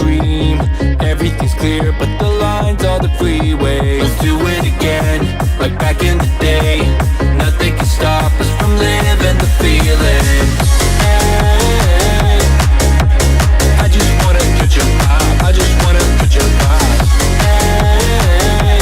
dream. Everything's clear, but the lines are the freeway. Let's do it again, like back in the day. Nothing can stop us from living the feeling. Hey, I just wanna touch your vibe. I just wanna touch your vibe. Hey,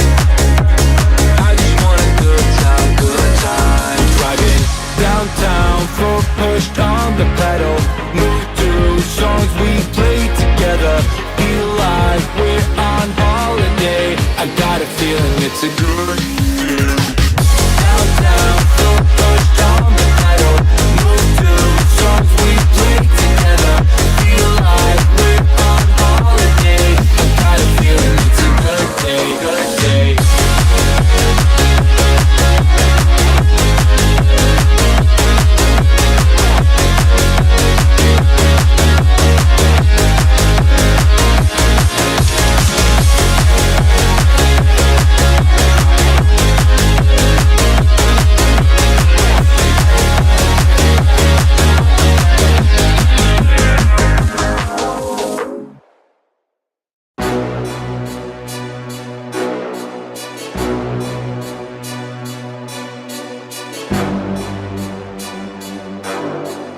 I just want a good time, good time. Driving downtown, foot pushed on the pedal. Move to songs we play together. Feel like we're on holiday. I got a feeling it's a good feeling. Downtown, foot pushed on the pedal. Move to songs we play together. Feel like we're on holiday. I got a feeling it's a good day, good day.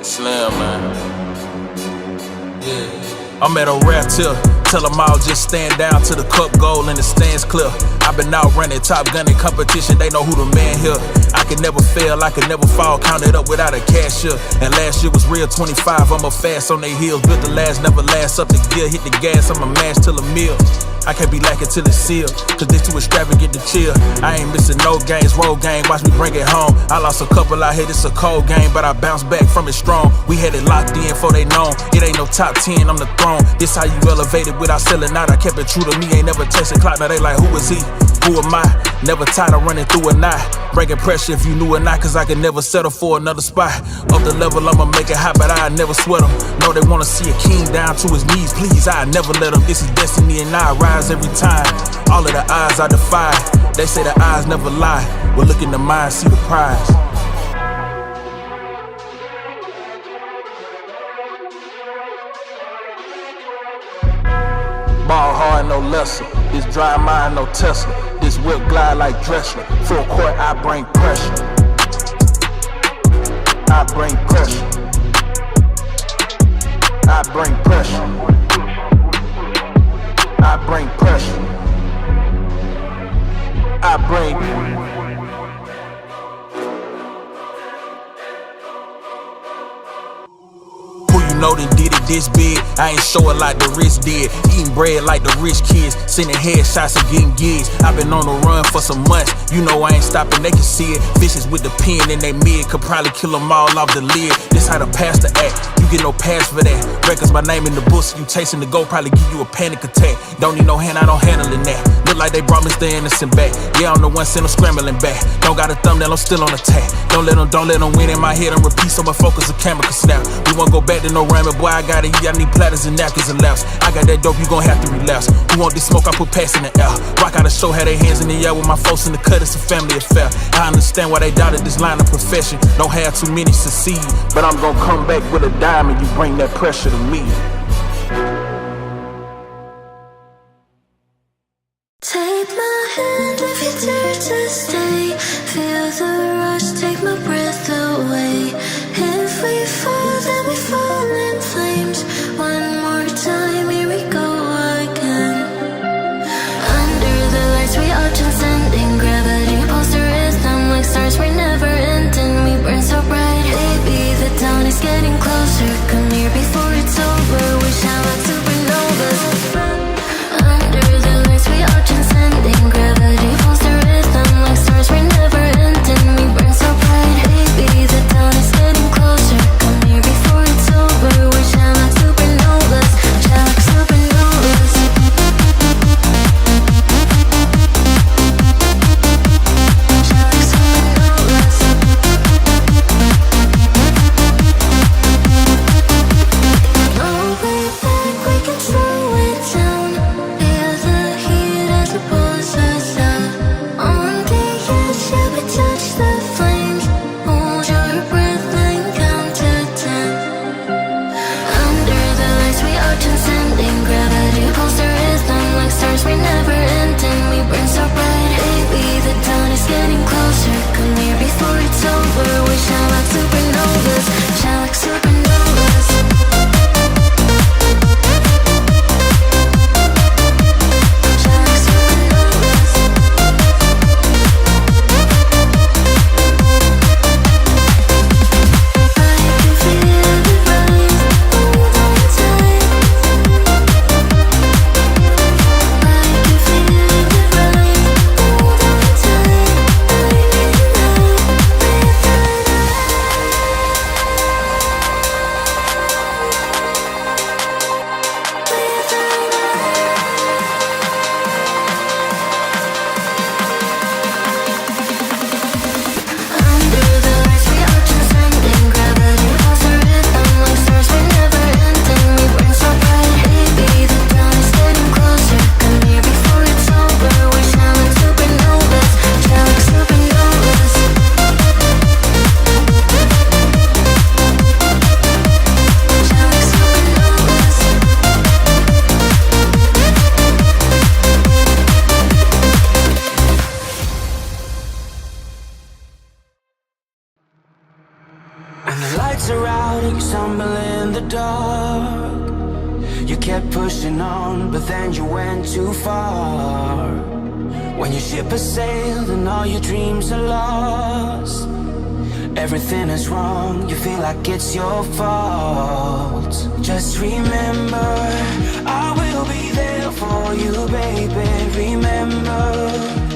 Slim, man. Yeah. I'm at a rare tip. Tell them all just stand down to the cup goal and the stands clear. I've been out running Top Gun in competition, they know who the man here. I can never fail, I can never fall, counted up without a cashier. And last year was real 25, I'm a fast on they heels. Built the last, never last up the gear. Hit the gas, I'ma mash till a meal. I can't be lacking till it's sealed, cause this too extravagant to chill. I ain't missing no games, road game, watch me bring it home. I lost a couple out here, it's a cold game, but I bounced back from it strong. We had it locked in for they known. It ain't no top 10, I'm the throne. This how you elevated without selling out. I kept it true to me, ain't never testing clock. Now they like, who is he? Who am I? Never tired of running through a night. Breaking pressure if you knew or not, cause I can never settle for another spot. Up the level, I'ma make it hot, but I never sweat them. Know they wanna see a king down to his knees, please, I never let them. This is destiny and I rise every time. All of the odds I defy. They say the eyes never lie. Well, look in the mind, see the prize. Ball hard, no lesser. This dry mind, no Tesla. This whip glide like Dressler. Full court, I bring pressure. I bring pressure. I bring pressure. I bring pressure. I bring. Know they did it this big, I ain't show it like the rich did. Eating bread like the rich kids, sending headshots and getting gigs. I've been on the run for some months, you know I ain't stopping, they can see it. Fishes with the pen in they mid, could probably kill them all off the lid. This how the pastor act, you get no pass for that. Records my name in the books, you chasing the goal, probably give you a panic attack. Don't need no hand, I don't handling that. Look like they brought Mr. Innocent back. Yeah, I'm the one send them scrambling back. Don't got a thumbnail, I'm still on attack. Don't let them win in my head and repeat so my focus the camera can snap. We won't go back to no ramen, boy, I got it, I need platters and napkins and laps. I got that dope, you gon' have to relapse. You want this smoke, I put packs in the air. Rock out a show, had their hands in the air with my folks in the cut, it's a family affair. I understand why they doubted this line of profession. Don't have too many succeed, but I'm gon' come back with a diamond. You bring that pressure to me. Take my hand if you dare to stay. Feel the rush, take my breath away. If we fall, then we fall in flames. One more time, here we go again. Under the lights, we are transcending gravity. Pulse the rhythm like stars, we're never ending. We burn so bright, baby, the dawn is getting closer. Come near before it's over, we shine like supernovas. Under the lights, we are transcending gravity. Pulse the rhythm like stars, we're never ending. the dark. You kept pushing on, but then you went too far. When your ship has sailed and all your dreams are lost, everything is wrong, you feel like it's your fault. Just remember, I will be there for you, baby. Remember,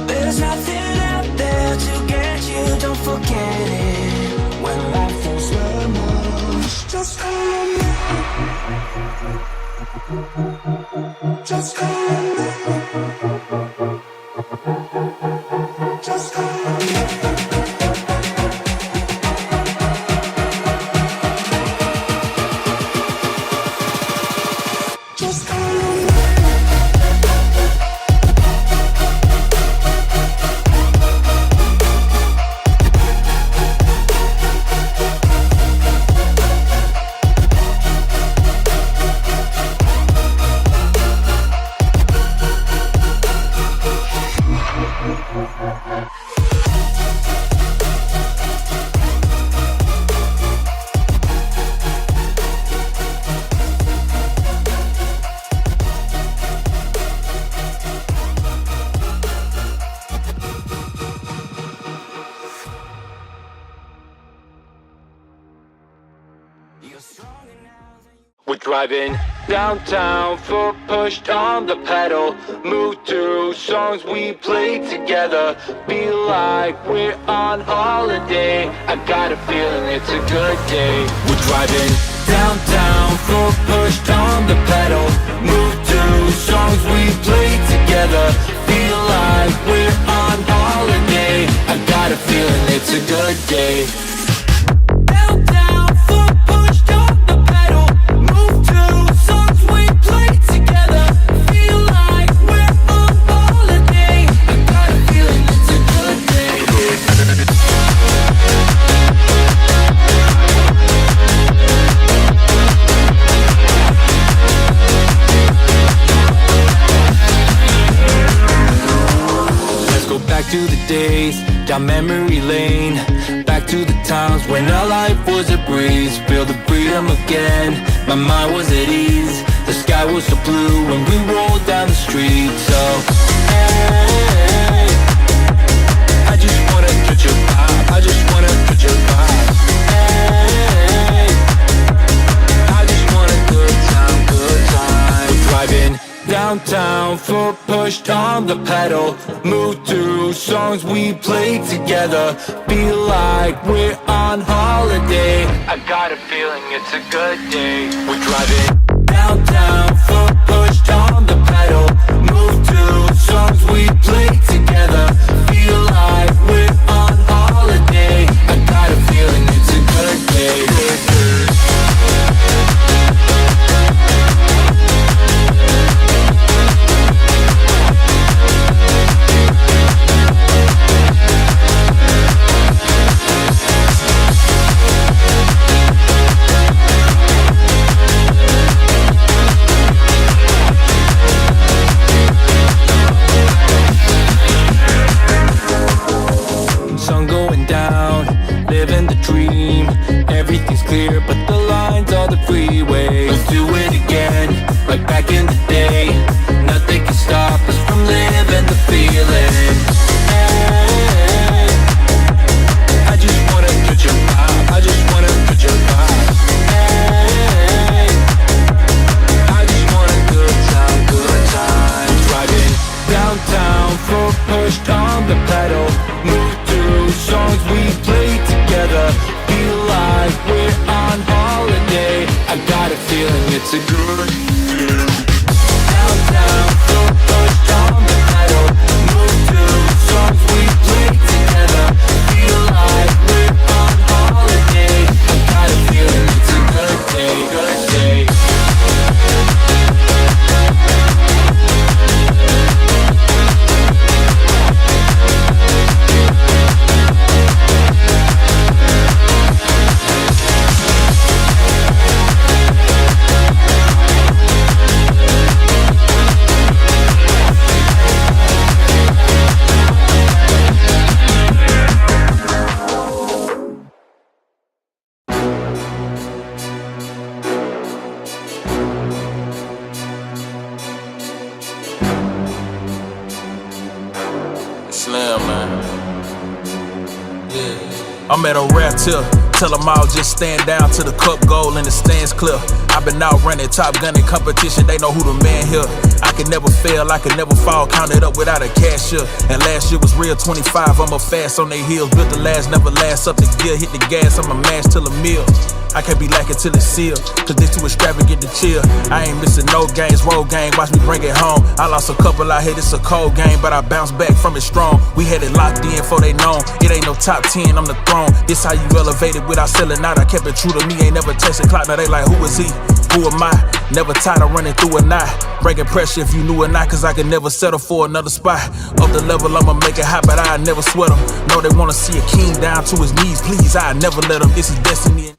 there's nothing out there to get you, don't forget it. When life feels lemons, just call me. Just call me. Just call me. We're driving downtown, foot pushed on the pedal. Move to songs we play together. Feel like we're on holiday. I got a feeling it's a good day. We're driving downtown, foot pushed on the pedal. Move to songs we play together. Feel like we're on holiday. I got a feeling it's a good day. Back to the days, down memory lane. Back to the times when our life was a breeze. Feel the freedom again, my mind was at ease. The sky was so blue when we rolled down the street. So, hey, I just wanna touch your vibe. I just wanna touch your vibe. Hey, I just want a good time, good time. We're driving downtown, foot pushed on the pedal. Move to songs we play together. Feel like we're on holiday. I got a feeling it's a good day. We're driving downtown, foot pushed on the pedal. Move to songs we play together. Feel like we're on holiday. I got a feeling it's a good day. Living the dream, everything's clear, but the lines are the freeway. Let's do it again, like back in the day. Nothing can stop us from living the feeling. Hey, I just wanna touch your vibe. I just wanna touch your vibe. Hey, I just want a good time, good time. Driving downtown, foot pushed on the pedal. Move to songs we play together. Feel like we're on holiday. I got a feeling it's a good feeling. Downtown, foot pushed on the pedal. Move to songs we play together. Feel like we're on holiday. I got a feeling it's a good day, good day. I'm at a rap tip. Tell them all just stand down to the cup goal and the stands clear. I've been out running top gunning competition, they know who the man here. I can never fail, I can never fall, counted up without a cashier. And last year was real 25, I'm up fast on they heels. Built the last, never last, up the gear, hit the gas, I'ma mash till a meal. I can't be lacking till it's sealed, cause they too extravagant to chill. I ain't missing no games, road game, watch me bring it home. I lost a couple out here, it's a cold game, but I bounced back from it strong. We had it locked in for they known, it ain't no top 10, I'm the throne. This how you elevated without selling out, I kept it true to me, ain't never tested clock. Now they like, who is he? Who am I? Never tired of running through a knot. Breaking pressure if you knew or not, cause I could never settle for another spot. Up the level, I'ma make it hot, but I never sweat them. Know they wanna see a king down to his knees, please, I never let them. This is destiny.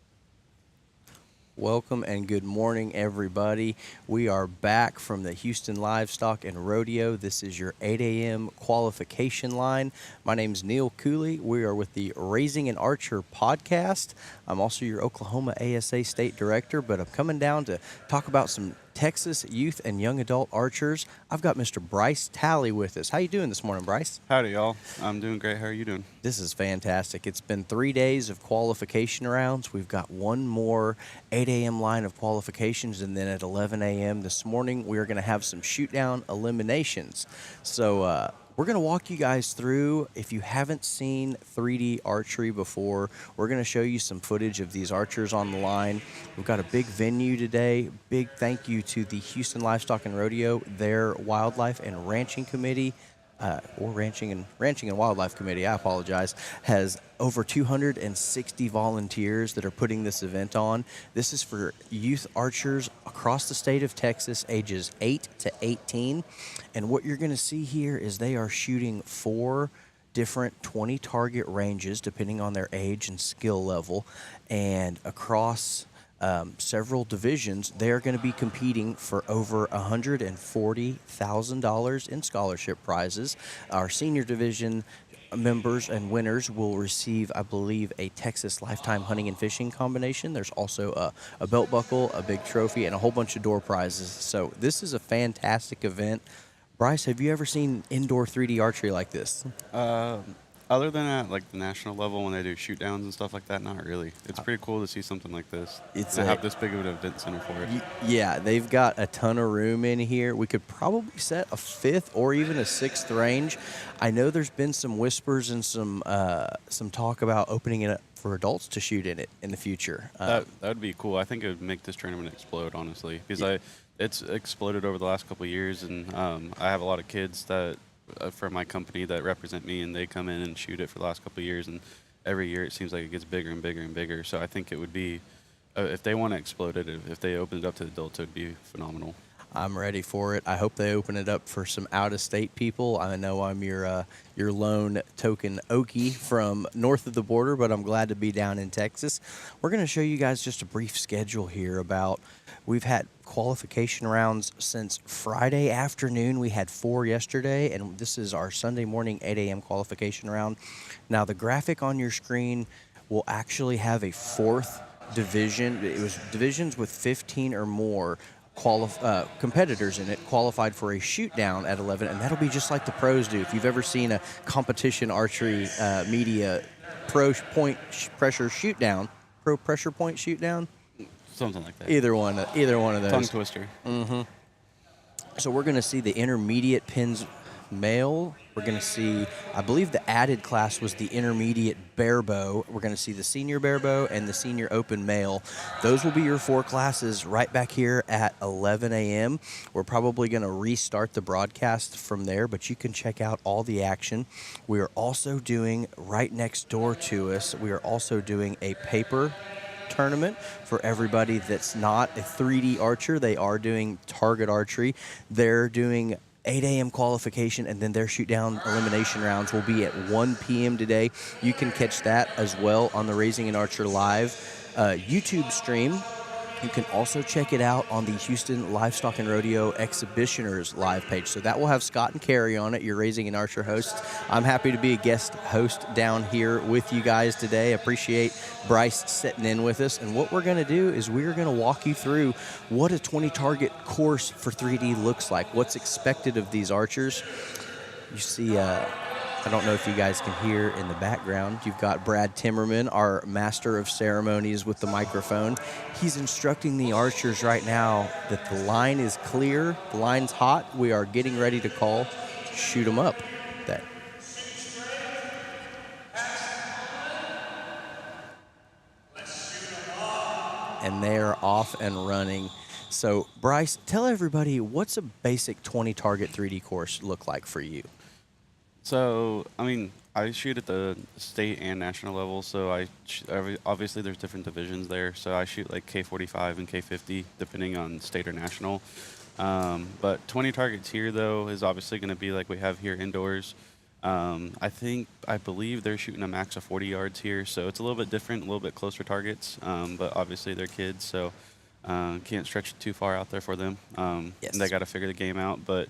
Welcome and good morning, everybody. We are back from the Houston Livestock and Rodeo. This is your 8 a.m. qualification line. My name is Neil Cooley. We are with the Raising an Archer podcast. I'm also your Oklahoma ASA State Director, but I'm coming down to talk about some Texas youth and young adult archers. I've got Mr. Bryce Talley with us. How you doing this morning, Bryce? Howdy, y'all. I'm doing great. How are you doing? This is fantastic. It's been 3 days of qualification rounds. We've got one more 8 a.m. line of qualifications, and then at 11 a.m. this morning, we are going to have some shoot-down eliminations. So we're going to walk you guys through. If you haven't seen 3D archery before, we're going to show you some footage of these archers on the line. We've got a big venue today. Big thank you to the Houston Livestock and Rodeo, their Wildlife and Ranching Committee, or Ranching and Wildlife Committee, I apologize, has over 260 volunteers that are putting this event on. This is for youth archers across the state of Texas, ages 8 to 18. And what you're going to see here is they are shooting 4 different 20 target ranges, depending on their age and skill level. And across several divisions, they're going to be competing for over $140,000 in scholarship prizes. Our senior division members and winners will receive, I believe, a Texas Lifetime Hunting and Fishing combination. There's also a belt buckle, a big trophy, and a whole bunch of door prizes. So this is a fantastic event. Bryce, have you ever seen indoor 3D archery like this? Other than at like the national level when they do shoot downs and stuff like that, not really. It's pretty cool to see something like this. They have this big of an event center for it. Yeah, they've got a ton of room in here. We could probably set a 5th or even a 6th range. I know there's been some whispers and some talk about opening it up for adults to shoot in it in the future. That would be cool. I think it would make this tournament explode, honestly, because it's exploded over the last couple of years, and I have a lot of kids that from my company that represent me, and they come in and shoot it for the last couple of years, and every year it seems like it gets bigger and bigger and bigger. So I think it would be, if they want to explode it, if they open it up to adults, it would be phenomenal. I'm ready for it. I hope they open it up for some out-of-state people. I know I'm your lone token Okie from north of the border, but I'm glad to be down in Texas. We're going to show you guys just a brief schedule here about, we've had qualification rounds since Friday afternoon. We had 4 yesterday, and this is our Sunday morning 8 a.m. qualification round. Now, the graphic on your screen will actually have a 4th division. It was divisions with 15 or more competitors in it qualified for a shoot down at 11, and that'll be just like the pros do. If you've ever seen a competition archery media pro pressure shoot down, Something like that. either one of those. Tongue twister. Mm-hmm. So we're going to see the intermediate pins male. We're going to see, I believe the added class was the intermediate barebow. We're going to see the senior barebow and the senior open male. Those will be your 4 classes right back here at 11 a.m. We're probably going to restart the broadcast from there, but you can check out all the action. We are also doing, right next door to us, we are also doing a paper tournament for everybody that's not a 3D archer. They are doing target archery. They're doing 8 a.m. qualification, and then their shoot-down elimination rounds will be at 1 p.m. today. You can catch that as well on the Raising an Archer Live YouTube stream. You can also check it out on the Houston Livestock and Rodeo Exhibitioners live page. So that will have Scott and Carrie on it, your Raising an Archer hosts. I'm happy to be a guest host down here with you guys today. Appreciate Bryce sitting in with us. And what we're going to do is we're going to walk you through what a 20-target course for 3D looks like, what's expected of these archers. You see I don't know if you guys can hear in the background. You've got Brad Timmerman, our master of ceremonies with the microphone. He's instructing the archers right now that the line is clear, the line's hot. We are getting ready to call shoot 'em up. That. And they're off and running. So, Bryce, tell everybody, what's a basic 20 target 3D course look like for you? So, I mean, I shoot at the state and national level, so obviously there's different divisions there. So I shoot like K45 and K50, depending on state or national. But 20 targets here, though, is obviously going to be like we have here indoors. I believe they're shooting a max of 40 yards here, so it's a little bit different, a little bit closer targets. But obviously they're kids, so can't stretch it too far out there for them. Yes. They got to figure the game out, but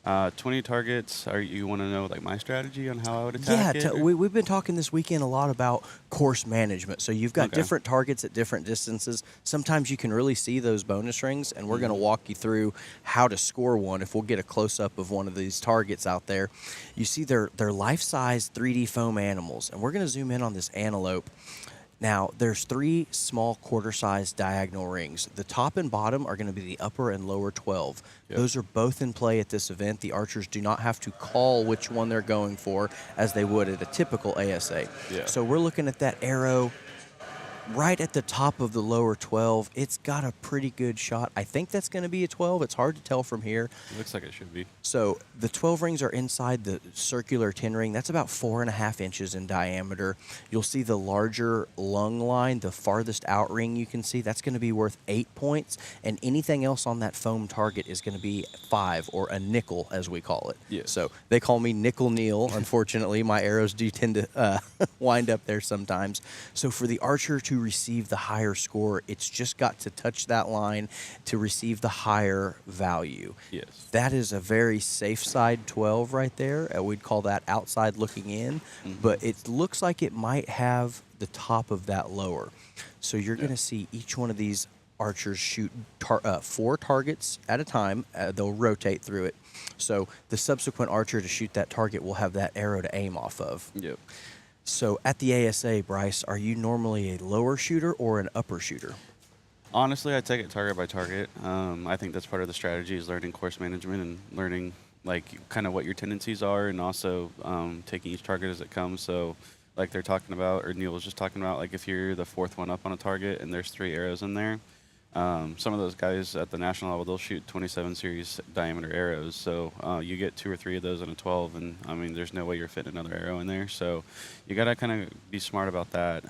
20 targets. You want to know like my strategy on how I would attack it? Yeah, we've been talking this weekend a lot about course management. So you've got Okay. different targets at different distances. Sometimes you can really see those bonus rings, and we're going to walk you through how to score one. If we'll get a close up of one of these targets out there, you see they're life-size 3D foam animals, and we're going to zoom in on this antelope. Now, there's 3 small quarter-sized diagonal rings. The top and bottom are going to be the upper and lower 12. Yep. Those are both in play at this event. The archers do not have to call which one they're going for as they would at a typical ASA. Yeah. So we're looking at that arrow right at the top of the lower 12. It's got a pretty good shot. I think that's going to be a 12. It's hard to tell from here. It looks like it should be. So the 12 rings are inside the circular 10 ring. That's about 4.5 inches in diameter. You'll see the larger lung line, the farthest out ring you can see. That's going to be worth 8 points. And anything else on that foam target is going to be 5, or a nickel, as we call it. Yes. So they call me Nickel Neal. Unfortunately, my arrows do tend to wind up there sometimes. So for the archer to receive the higher score, it's just got to touch that line to receive the higher value. Yes. That is a very safe side 12 right there. We'd call that outside looking in, but it looks like it might have the top of that lower. So you're going to see each one of these archers shoot 4 targets at a time. They'll rotate through it. So the subsequent archer to shoot that target will have that arrow to aim off of. Yep. So at the ASA, Bryce, are you normally a lower shooter or an upper shooter? Honestly, I take it target by target. I think that's part of the strategy, is learning course management and learning like kind of what your tendencies are, and also taking each target as it comes. So like they're talking about, or Neil was just talking about, like if you're the 4th one up on a target and there's 3 arrows in there, some of those guys at the national level, they'll shoot 27 series diameter arrows. So you get 2 or 3 of those in a 12, and I mean, there's no way you're fitting another arrow in there. So you got to kind of be smart about that.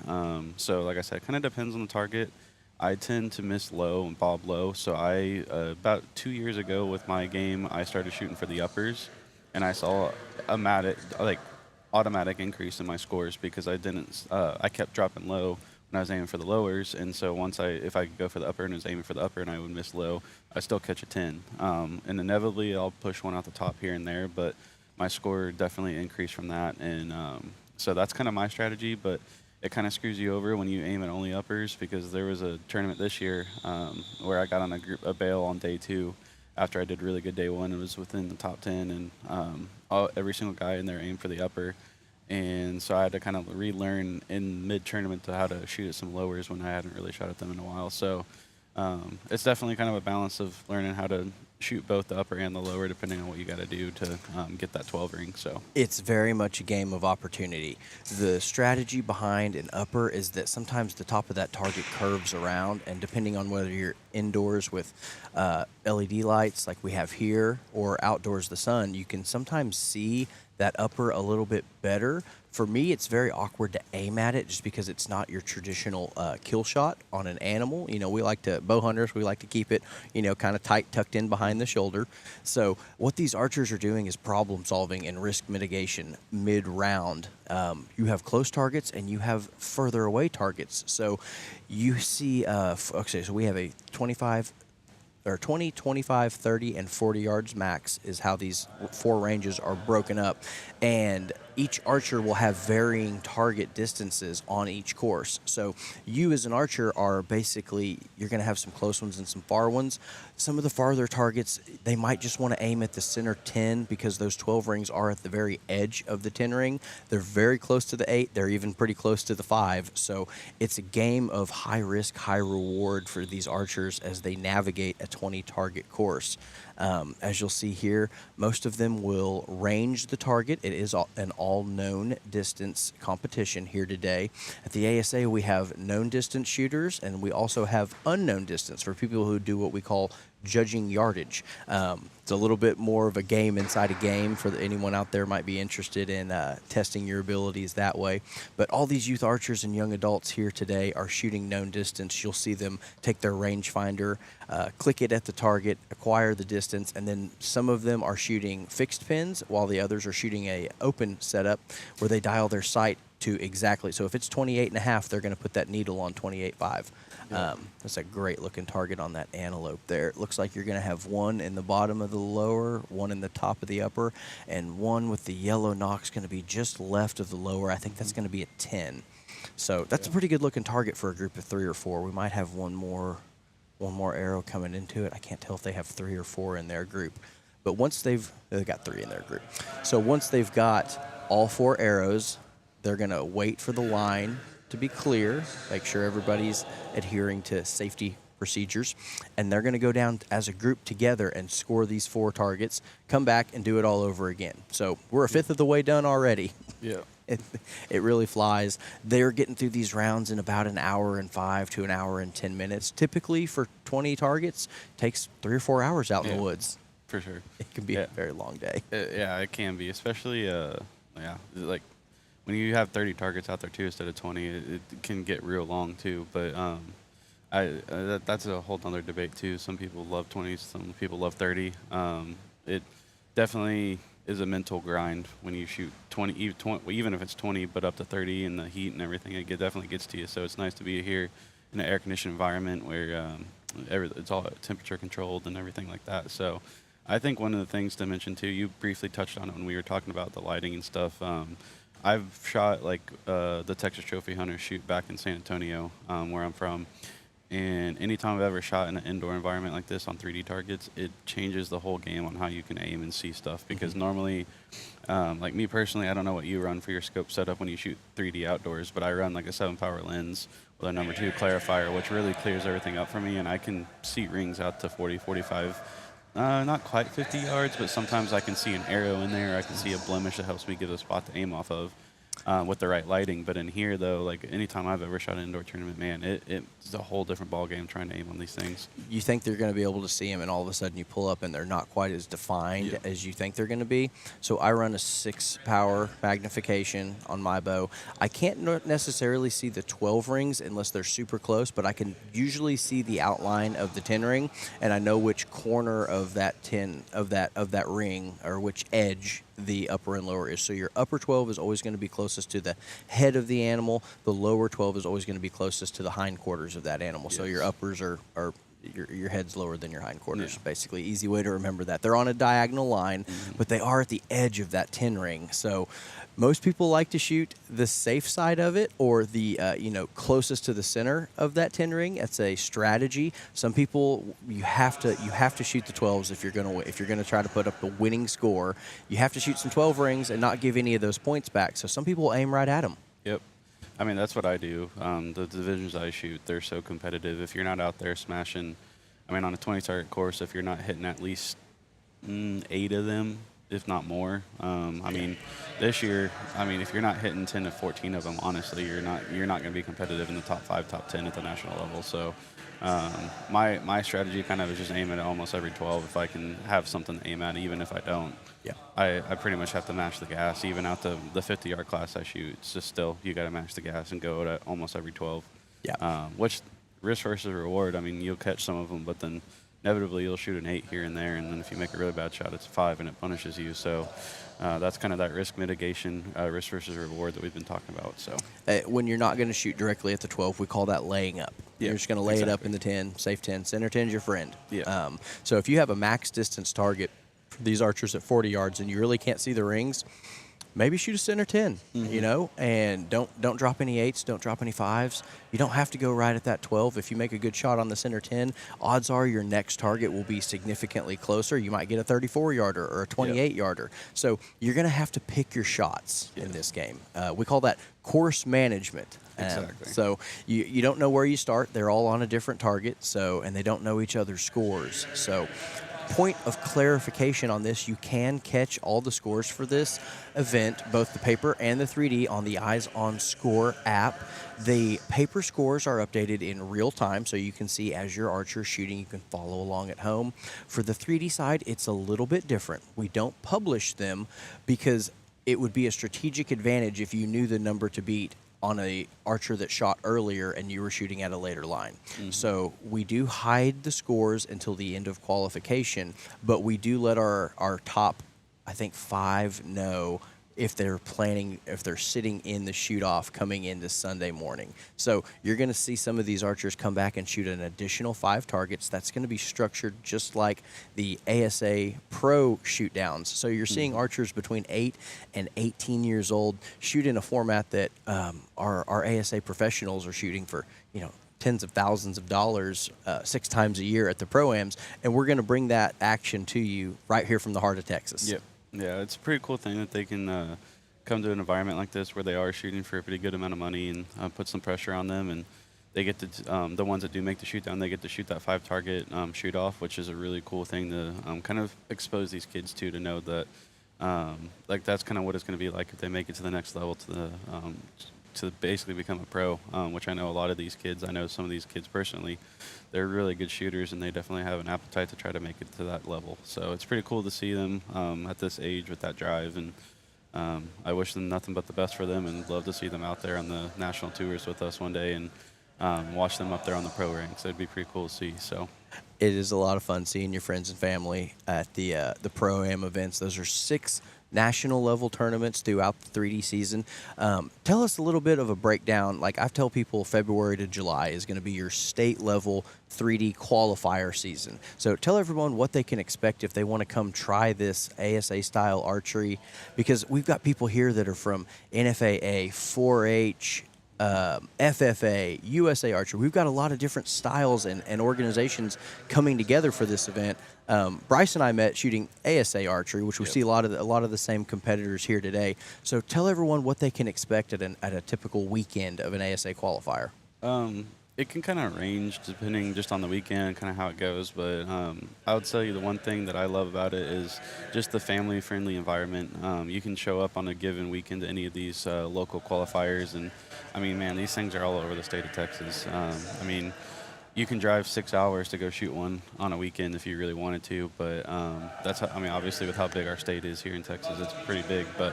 So like I said, it kind of depends on the target. I tend to miss low and bob low. So I, about 2 years ago with my game, I started shooting for the uppers, and I saw a automatic increase in my scores because I kept dropping low when I was aiming for the lowers. And so if I could go for the upper and was aiming for the upper and I would miss low, I still catch a 10. And inevitably I'll push one out the top here and there, but my score definitely increased from that. And so that's kind of my strategy, but it kind of screws you over when you aim at only uppers, because there was a tournament this year where I got on a bail on day 2 after I did really good day 1. It was within the top 10, and every single guy in there aimed for the upper. And so I had to kind of relearn in mid-tournament to how to shoot at some lowers when I hadn't really shot at them in a while. So it's definitely kind of a balance of learning how to shoot both the upper and the lower, depending on what you got to do to get that 12 ring. So it's very much a game of opportunity. The strategy behind an upper is that sometimes the top of that target curves around, and depending on whether you're indoors with LED lights like we have here or outdoors the sun, you can sometimes see that upper a little bit better. For me, it's very awkward to aim at it just because it's not your traditional kill shot on an animal. You know, bow hunters, we like to keep it, kind of tight, tucked in behind the shoulder. So what these archers are doing is problem solving and risk mitigation mid-round. You have close targets and you have further away targets. So you see, so we have a 20, 25, 30, and 40 yards max is how these 4 ranges are broken up. And each archer will have varying target distances on each course. So you as an archer are basically, you're going to have some close ones and some far ones. Some of the farther targets, they might just want to aim at the center 10 because those 12 rings are at the very edge of the 10 ring. They're very close to the 8. They're even pretty close to the 5. So it's a game of high risk, high reward for these archers as they navigate a 20 target course. As you'll see here, most of them will range the target. It is an all known distance competition here today. At the ASA, we have known distance shooters, and we also have unknown distance for people who do what we call judging yardage. It's a little bit more of a game inside a game for anyone out there might be interested in testing your abilities that way. But all these youth archers and young adults here today are shooting known distance. You'll see them take their rangefinder, click it at the target, acquire the distance, and then some of them are shooting fixed pins while the others are shooting a open setup where they dial their sight to exactly. So if it's 28.5, they're going to put that needle on 28.5. That's a great looking target on that antelope there. It looks like you're going to have one in the bottom of the lower, one in the top of the upper, and one with the yellow knock's going to be just left of the lower. I think that's going to be a 10. So that's a pretty good looking target for a group of 3 or 4. We might have one more arrow coming into it. I can't tell if they have 3 or 4 in their group. But once they've got 3 in their group. So once they've got all 4 arrows, they're going to wait for the line to be clear, make sure everybody's adhering to safety procedures, and they're going to go down as a group together and score these 4 targets, come back and do it all over again. So we're a fifth of the way done already. Yeah. It really flies. They're getting through these rounds in about an hour and 5 to an hour and 10 minutes. Typically for 20 targets, takes 3 or 4 hours out in the woods. For sure. It can be a very long day. Yeah, it can be, especially like when you have 30 targets out there too instead of 20, it can get real long too. But that's a whole other debate too. Some people love 20, some people love 30. It definitely is a mental grind when you shoot 20, even if it's 20, but up to 30 in the heat and everything. It definitely gets to you. So it's nice to be here in an air-conditioned environment where it's all temperature controlled and everything like that. So I think one of the things to mention too, you briefly touched on it when we were talking about the lighting and stuff. I've shot like the Texas Trophy Hunters shoot back in San Antonio, where I'm from. And anytime I've ever shot in an indoor environment like this on 3D targets, it changes the whole game on how you can aim and see stuff. Because normally, like me personally, I don't know what you run for your scope setup when you shoot 3D outdoors, but I run like a 7-power lens with a number 2 clarifier, which really clears everything up for me. And I can see rings out to 40, 45, not quite 50 yards, but sometimes I can see an arrow in there. I can see a blemish that helps me get a spot to aim off of. With the right lighting. But in here, though, like anytime I've ever shot an indoor tournament, man, it's a whole different ball game trying to aim on these things. You think they're going to be able to see them, and all of a sudden you pull up and they're not quite as defined as you think they're going to be. So I run a 6-power magnification on my bow. I can't necessarily see the 12 rings unless they're super close, but I can usually see the outline of the 10 ring, and I know which corner of that 10 of that ring, or which edge the upper and lower is. So your upper 12 is always going to be closest to the head of the animal. The lower 12 is always going to be closest to the hindquarters of that animal. Yes. So your uppers are your head's lower than your hindquarters. Basically, easy way to remember that. They're on a diagonal line, but they are at the edge of that 10 ring. So most people like to shoot the safe side of it, or the closest to the center of that 10 ring. That's a strategy. Some people, you have to shoot the 12s if you're gonna try to put up the winning score. You have to shoot some 12 rings and not give any of those points back. So some people aim right at them. Yep. I mean, that's what I do. The divisions I shoot, they're so competitive. If you're not out there smashing, I mean, on a 20-target course, if you're not hitting at least 8 of them, if not more. I mean, this year, if you're not hitting 10 to 14 of them, honestly, you're not going to be competitive in the top 5, top 10 at the national level. So my strategy kind of is just aim at almost every 12 if I can have something to aim at, even if I don't. Yeah. I pretty much have to mash the gas. Even out the 50-yard class I shoot, it's just still, you got to mash the gas and go at almost every 12. Yeah. Which risk versus reward, I mean, you'll catch some of them, but then inevitably you'll shoot an 8 here and there, and then if you make a really bad shot, it's a 5 and it punishes you. So that's kind of that risk mitigation, risk versus reward that we've been talking about. So when you're not going to shoot directly at the 12, we call that laying up. Yeah, you're just going to lay it up in the 10, safe 10. Center 10's your friend. Yeah. So if you have a max distance target for these archers at 40 yards and you really can't see the rings, maybe shoot a center 10, you know, and don't drop any 8s, don't drop any 5s. You don't have to go right at that 12. If you make a good shot on the center 10, odds are your next target will be significantly closer. You might get a 34-yarder or a 28-yarder. So you're going to have to pick your shots in this game. We call that course management. Exactly. So you don't know where you start. They're all on a different target, and they don't know each other's scores. So point of clarification on this, you can catch all the scores for this event, both the paper and the 3D, on the Eyes on Score app. The paper scores are updated in real time, so you can see as your archer shooting, you can follow along at home. For the 3D side, it's a little bit different. We don't publish them because it would be a strategic advantage if you knew the number to beat on a archer that shot earlier and you were shooting at a later line. So we do hide the scores until the end of qualification, but we do let our top, I think, 5 know if they're sitting in the shoot-off coming into Sunday morning. So you're going to see some of these archers come back and shoot an additional 5 targets. That's going to be structured just like the ASA Pro shoot-downs. So you're seeing archers between 8 and 18 years old shoot in a format that our ASA professionals are shooting for, tens of thousands of dollars 6 times a year at the Pro-Ams, and we're going to bring that action to you right here from the heart of Texas. Yep. Yeah, it's a pretty cool thing that they can come to an environment like this where they are shooting for a pretty good amount of money and put some pressure on them, and they get to the ones that do make the shoot down, they get to shoot that 5 target shoot off, which is a really cool thing to kind of expose these kids to know that that's kind of what it's going to be like if they make it to the next level to basically become a pro, which I know a lot of these kids, I know some of these kids personally, they're really good shooters and they definitely have an appetite to try to make it to that level. So it's pretty cool to see them at this age with that drive, and I wish them nothing but the best for them and love to see them out there on the national tours with us one day and watch them up there on the pro ranks. It'd be pretty cool to see. So it is a lot of fun seeing your friends and family at the Pro-Am events. Those are 6 national level tournaments throughout the 3D season. Tell us a little bit of a breakdown. Like I tell people, February to July is going to be your state level 3D qualifier season. So tell everyone what they can expect if they want to come try this ASA style archery, because we've got people here that are from NFAA, 4-H, FFA, USA Archery. We've got a lot of different styles and organizations coming together for this event. Bryce and I met shooting ASA Archery, which we see a lot of the same competitors here today. So tell everyone what they can expect at a typical weekend of an ASA qualifier. It can kind of range depending just on the weekend and kind of how it goes, but I would tell you the one thing that I love about it is just the family-friendly environment. You can show up on a given weekend to any of these local qualifiers, and I mean, man, these things are all over the state of Texas. I mean, you can drive 6 hours to go shoot one on a weekend if you really wanted to, but obviously with how big our state is here in Texas, it's pretty big, but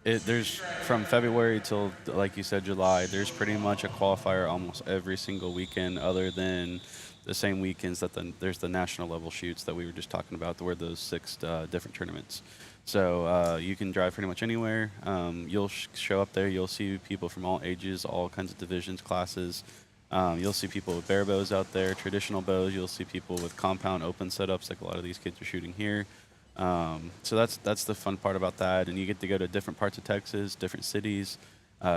there's from February till, like you said, July, there's pretty much a qualifier almost every single weekend, other than the same weekends that there's the national level shoots that we were just talking about, where those 6 different tournaments. So you can drive pretty much anywhere. You'll show up there, you'll see people from all ages, all kinds of divisions, classes. You'll see people with bare bows out there, traditional bows. You'll see people with compound open setups like a lot of these kids are shooting here. So that's the fun part about that, and you get to go to different parts of Texas, different cities,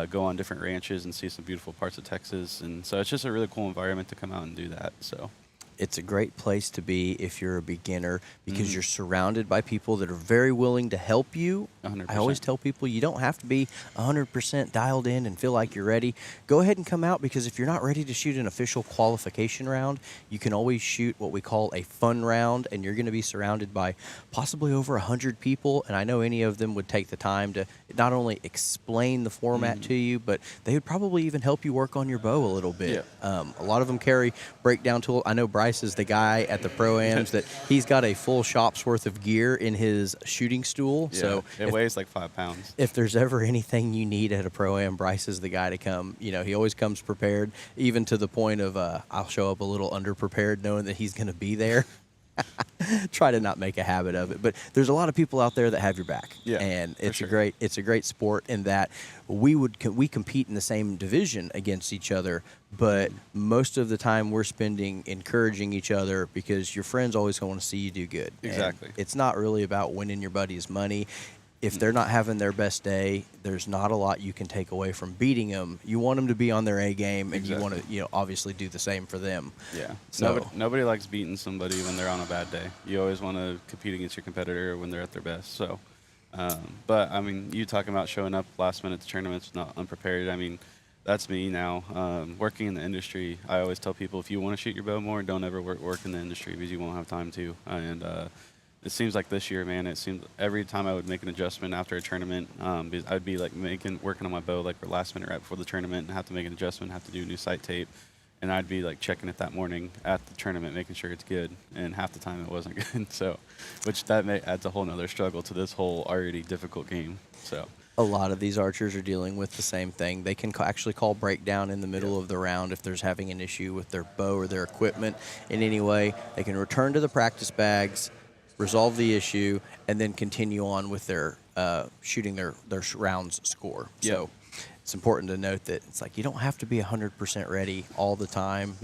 go on different ranches and see some beautiful parts of Texas, and so it's just a really cool environment to come out and do that. So it's a great place to be if you're a beginner, because you're surrounded by people that are very willing to help you. 100%. I always tell people you don't have to be 100% dialed in and feel like you're ready. Go ahead and come out, because if you're not ready to shoot an official qualification round, you can always shoot what we call a fun round, and you're going to be surrounded by possibly over 100 people, and I know any of them would take the time to not only explain the format to you, but they would probably even help you work on your bow a little bit. Yeah. A lot of them carry breakdown tools. I know Bryce is the guy at the Pro-Ams that he's got a full shop's worth of gear in his shooting stool. Yeah, so it weighs like 5 pounds. If there's ever anything you need at a Pro-Am, Bryce is the guy to come. He always comes prepared, even to the point of I'll show up a little underprepared knowing that he's going to be there. Try to not make a habit of it, but there's a lot of people out there that have your back, and it's a great sport in that we compete in the same division against each other, but most of the time we're spending encouraging each other, because your friends always want to see you do good. Exactly. And it's not really about winning your buddy's money. if they're not having their best day, there's not a lot you can take away from beating them. You want them to be on their A game, and you want to, obviously do the same for them. Yeah. So Nobody likes beating somebody when they're on a bad day. You always want to compete against your competitor when they're at their best. So, but I mean, you talking about showing up last minute to tournaments not unprepared. I mean, that's me now. Working in the industry, I always tell people, if you want to shoot your bow more, don't ever work in the industry, because you won't have time to. And it seems like this year, man, it seemed every time I would make an adjustment after a tournament, because I'd be like working on my bow like last minute right before the tournament, and have to make an adjustment, have to do new sight tape, and I'd be like checking it that morning at the tournament, making sure it's good, and half the time it wasn't good. So, which adds a whole nother struggle to this whole already difficult game. So. A lot of these archers are dealing with the same thing. They can actually call breakdown in the middle of the round if there's having an issue with their bow or their equipment in any way. They can return to the practice bags, resolve the issue, and then continue on with their shooting their rounds score. Yep. So it's important to note that it's like you don't have to be 100% ready all the time.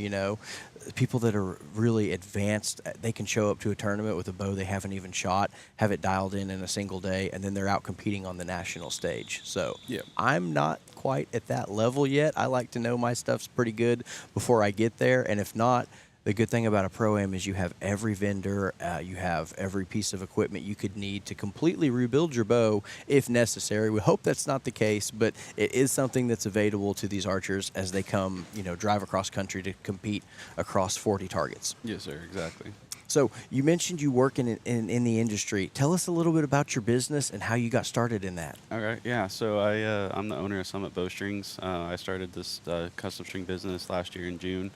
People that are really advanced, they can show up to a tournament with a bow they haven't even shot, have it dialed in a single day, and then they're out competing on the national stage. So Yep. I'm not quite at that level yet. I like to know my stuff's pretty good before I get there, and if not, the good thing about a Pro-Am is you have every vendor, you have every piece of equipment you could need to completely rebuild your bow if necessary. We hope that's not the case, but it is something that's available to these archers as they come, drive across country to compete across 40 targets. Yes, sir, exactly. So you mentioned you work in the industry. Tell us a little bit about your business and how you got started in that. All right, yeah. So I'm the owner of Summit Bowstrings. I started this custom string business last year in June.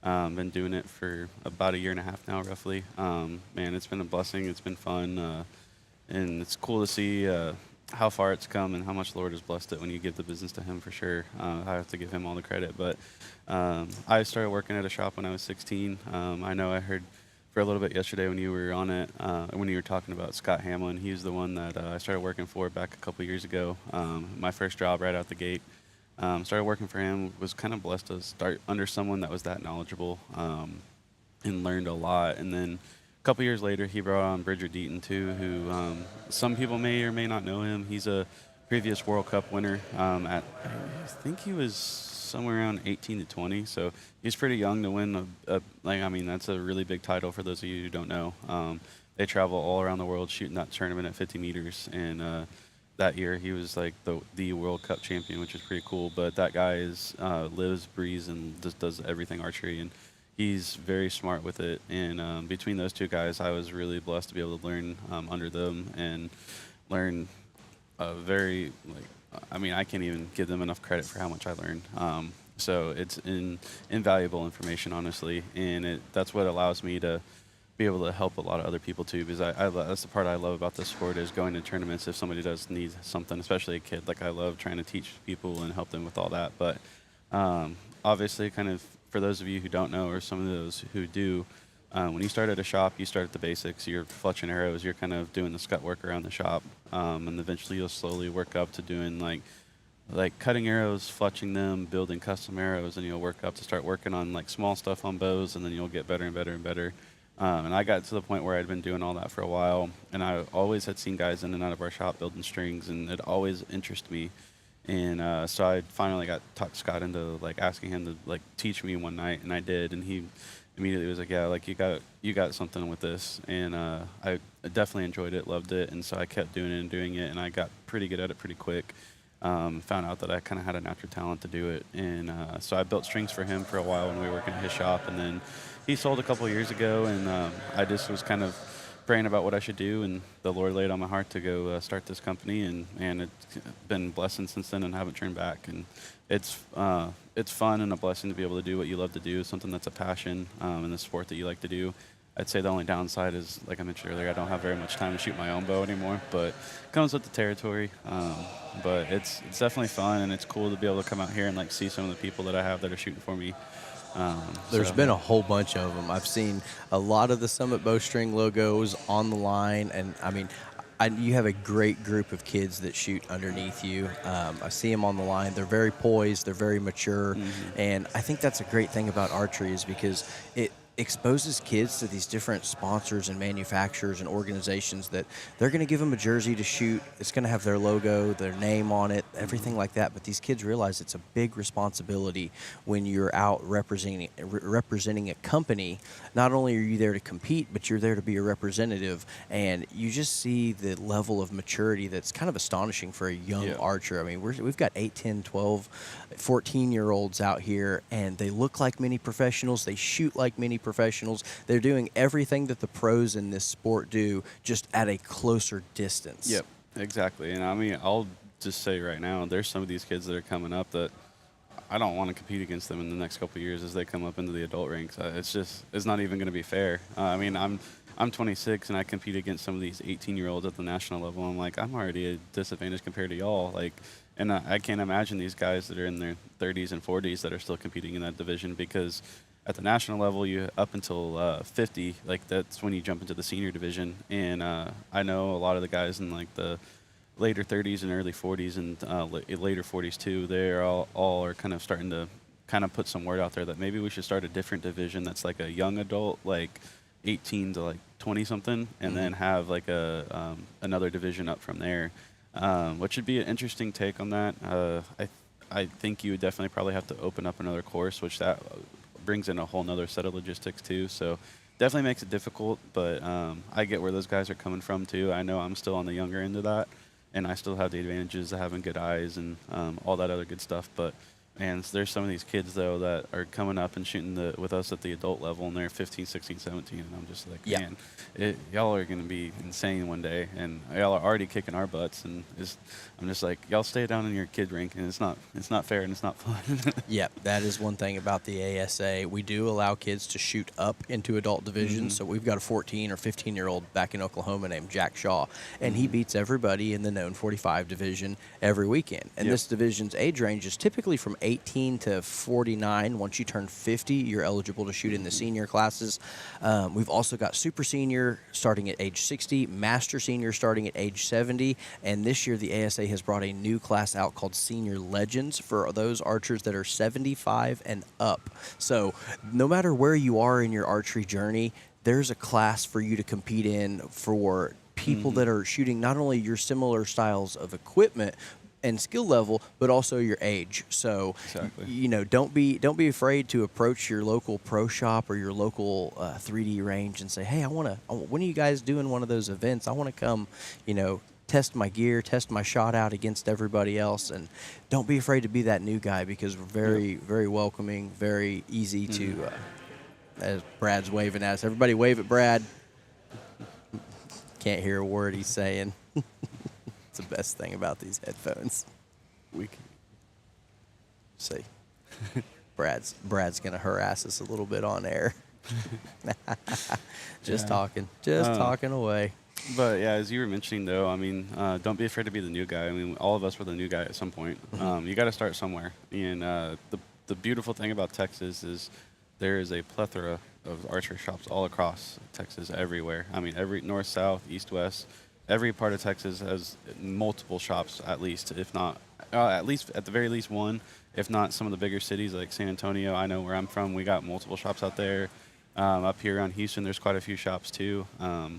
Been doing it for about a year and a half now, roughly. Man, it's been a blessing. It's been fun, and it's cool to see how far it's come and how much the Lord has blessed it when you give the business to Him, for sure. I have to give Him all the credit. But I started working at a shop when I was 16. I know I heard for a little bit yesterday when you were on it, when you were talking about Scott Hamlin. He's the one that I started working for back a couple years ago. My first job right out the gate. Started working for him, was kind of blessed to start under someone that was that knowledgeable, and learned a lot. And then a couple years later, he brought on Bridger Deaton too, who some people may or may not know him. He's a previous World Cup winner I think he was somewhere around 18 to 20, so he's pretty young to win that's a really big title for those of you who don't know. They travel all around the world shooting that tournament at 50 meters, and that year he was like the World Cup champion, which is pretty cool. But that guy lives, breathes, and just does everything archery, and he's very smart with it. And between those two guys, I was really blessed to be able to learn under them and learn I can't even give them enough credit for how much I learned. So it's invaluable information, honestly, and that's what allows me to be able to help a lot of other people too, because that's the part I love about this sport, is going to tournaments if somebody does need something, especially a kid. Like, I love trying to teach people and help them with all that. But obviously, kind of for those of you who don't know, or some of those who do, when you start at a shop, you start at the basics. You're fletching arrows, you're kind of doing the scut work around the shop, and eventually you'll slowly work up to doing like cutting arrows, fletching them, building custom arrows, and you'll work up to start working on like small stuff on bows, and then you'll get better and better and better. And I got to the point where I'd been doing all that for a while, and I always had seen guys in and out of our shop building strings, and it always interested me. And so I finally talked Scott into like asking him to like teach me one night, and I did, and he immediately was like, yeah, like you got something with this. And I definitely enjoyed it, loved it, and so I kept doing it, and I got pretty good at it pretty quick. Found out that I kind of had a natural talent to do it, and so I built strings for him for a while when we were working at his shop, and then he sold a couple of years ago, and I just was kind of praying about what I should do, and the Lord laid on my heart to go start this company, and it's been a blessing since then, and haven't turned back. And it's fun and a blessing to be able to do what you love to do, something that's a passion in the sport that you like to do. I'd say the only downside is, like I mentioned earlier, I don't have very much time to shoot my own bow anymore, but it comes with the territory. But it's definitely fun, and it's cool to be able to come out here and like see some of the people that I have that are shooting for me. There's been a whole bunch of them. I've seen a lot of the Summit Bowstring logos on the line, and I mean, you have a great group of kids that shoot underneath you. I see them on the line. They're very poised. They're very mature, and I think that's a great thing about archery, is because exposes kids to these different sponsors and manufacturers and organizations that they're going to give them a jersey to shoot. It's going to have their logo, their name on it, everything like that. But these kids realize it's a big responsibility when you're out representing a company. Not only are you there to compete, but you're there to be a representative. And you just see the level of maturity that's kind of astonishing for a young archer. I mean, we've got 8, 10, 12, 14-year-olds out here, and they look like mini professionals. They shoot like mini professionals. They're doing everything that the pros in this sport do, just at a closer distance. Yep, exactly. And I mean, I'll just say right now, there's some of these kids that are coming up that I don't want to compete against them in the next couple of years as they come up into the adult ranks. It's not even going to be fair. I mean, I'm 26 and I compete against some of these 18-year-olds at the national level. I'm like, I'm already at a disadvantage compared to y'all. Like, and I can't imagine these guys that are in their 30s and 40s that are still competing in that division, because at the national level, you up until 50, like that's when you jump into the senior division. And I know a lot of the guys in like the later 30s and early 40s and later 40s too. They're all are kind of starting to kind of put some word out there that maybe we should start a different division that's like a young adult, like 18 to like 20 something, and then have like a another division up from there, which would be an interesting take on that. I think you would definitely probably have to open up another course, which that brings in a whole nother set of logistics too. So definitely makes it difficult, but I get where those guys are coming from too. I know I'm still on the younger end of that, and I still have the advantages of having good eyes and all that other good stuff. But man, there's some of these kids though that are coming up and shooting with us at the adult level, and they're 15, 16, 17, and I'm just like, man, y'all are going to be insane one day, and y'all are already kicking our butts, and I'm just like, y'all stay down in your kid rink, and it's not fair and it's not fun. Yeah, that is one thing about the ASA. We do allow kids to shoot up into adult divisions. So we've got a 14 or 15-year-old back in Oklahoma named Jack Shaw, and he beats everybody in the known 45 division every weekend. And this division's age range is typically from 18 to 49. Once you turn 50, you're eligible to shoot in the senior classes. We've also got super senior starting at age 60, master senior starting at age 70, and this year the ASA has brought a new class out called Senior Legends for those archers that are 75 and up. So no matter where you are in your archery journey, there's a class for you to compete in for people that are shooting not only your similar styles of equipment and skill level, but also your age. So, you know, don't be afraid to approach your local pro shop or your local 3D range and say, hey, when are you guys doing one of those events? I want to come, you know, test my gear, test my shot out against everybody else. And don't be afraid to be that new guy, because we're very, very welcoming, very easy to, as Brad's waving at us. Everybody wave at Brad. Can't hear a word he's saying. It's the best thing about these headphones. We can see. Brad's gonna harass us a little bit on air. Talking away. But yeah, as you were mentioning though, I mean, don't be afraid to be the new guy. I mean, all of us were the new guy at some point. You got to start somewhere. And the beautiful thing about Texas is there is a plethora of archery shops all across Texas, everywhere. I mean, every north, south, east, west. Every part of Texas has multiple shops, at least, if not, at the very least one, if not some of the bigger cities like San Antonio. I know where I'm from, we got multiple shops out there. Up here around Houston, there's quite a few shops too.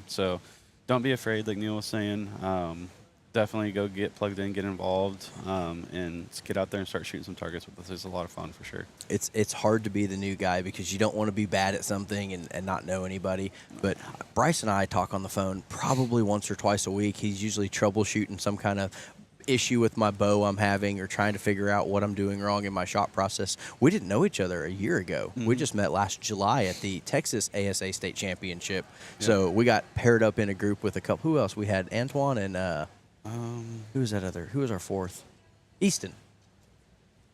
So don't be afraid, like Neil was saying. Definitely go get plugged in, get involved, and get out there and start shooting some targets with us. It's a lot of fun for sure. It's hard to be the new guy because you don't want to be bad at something and not know anybody. But Bryce and I talk on the phone probably once or twice a week. He's usually troubleshooting some kind of issue with my bow I'm having, or trying to figure out what I'm doing wrong in my shot process. We didn't know each other a year ago. We just met last July at the Texas ASA State Championship. So we got paired up in a group with a couple. Who else? We had Antoine and who was that other? Who was our fourth? Easton.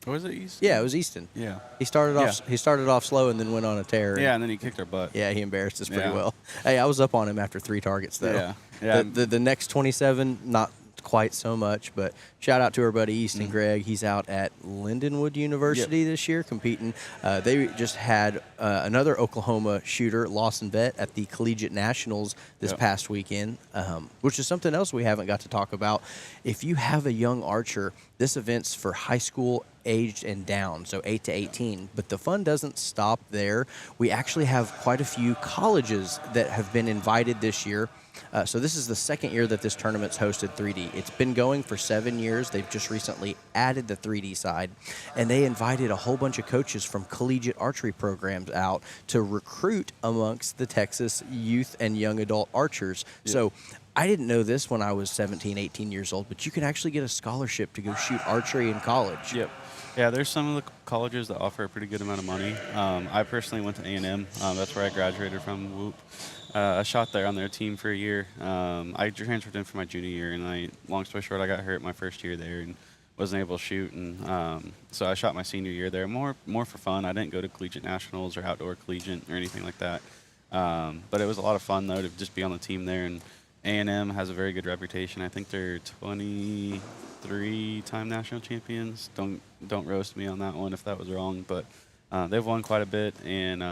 Was it Easton? Yeah, it was Easton. Yeah. He started off slow and then went on a tear. Yeah, and then he kicked our butt. Yeah, he embarrassed us pretty well. Hey, I was up on him after 3 targets though. Yeah. The next 27, not quite so much, but shout out to our buddy Easton Greg. He's out at Lindenwood University this year competing. They just had another Oklahoma shooter, Lawson Vett, at the Collegiate Nationals this Yep. past weekend, which is something else we haven't got to talk about. If you have a young archer, this event's for high school aged and down, so 8 to 18. But the fun doesn't stop there. We actually have quite a few colleges that have been invited this year. So this is the second year that this tournament's hosted 3D. It's been going for 7 years. They've just recently added the 3D side, and they invited a whole bunch of coaches from collegiate archery programs out to recruit amongst the Texas youth and young adult archers. Yeah. So I didn't know this when I was 17, 18 years old, but you can actually get a scholarship to go shoot archery in college. Yep. Yeah, there's some of the colleges that offer a pretty good amount of money. I personally went to A&M. That's where I graduated from, Whoop. I shot there on their team for a year. I transferred in for my junior year, and long story short, I got hurt my first year there and wasn't able to shoot. And so I shot my senior year there, more for fun. I didn't go to collegiate nationals or outdoor collegiate or anything like that. But it was a lot of fun, though, to just be on the team there. And A&M has a very good reputation. I think they're 23-time national champions. Don't roast me on that one if that was wrong, but they've won quite a bit, and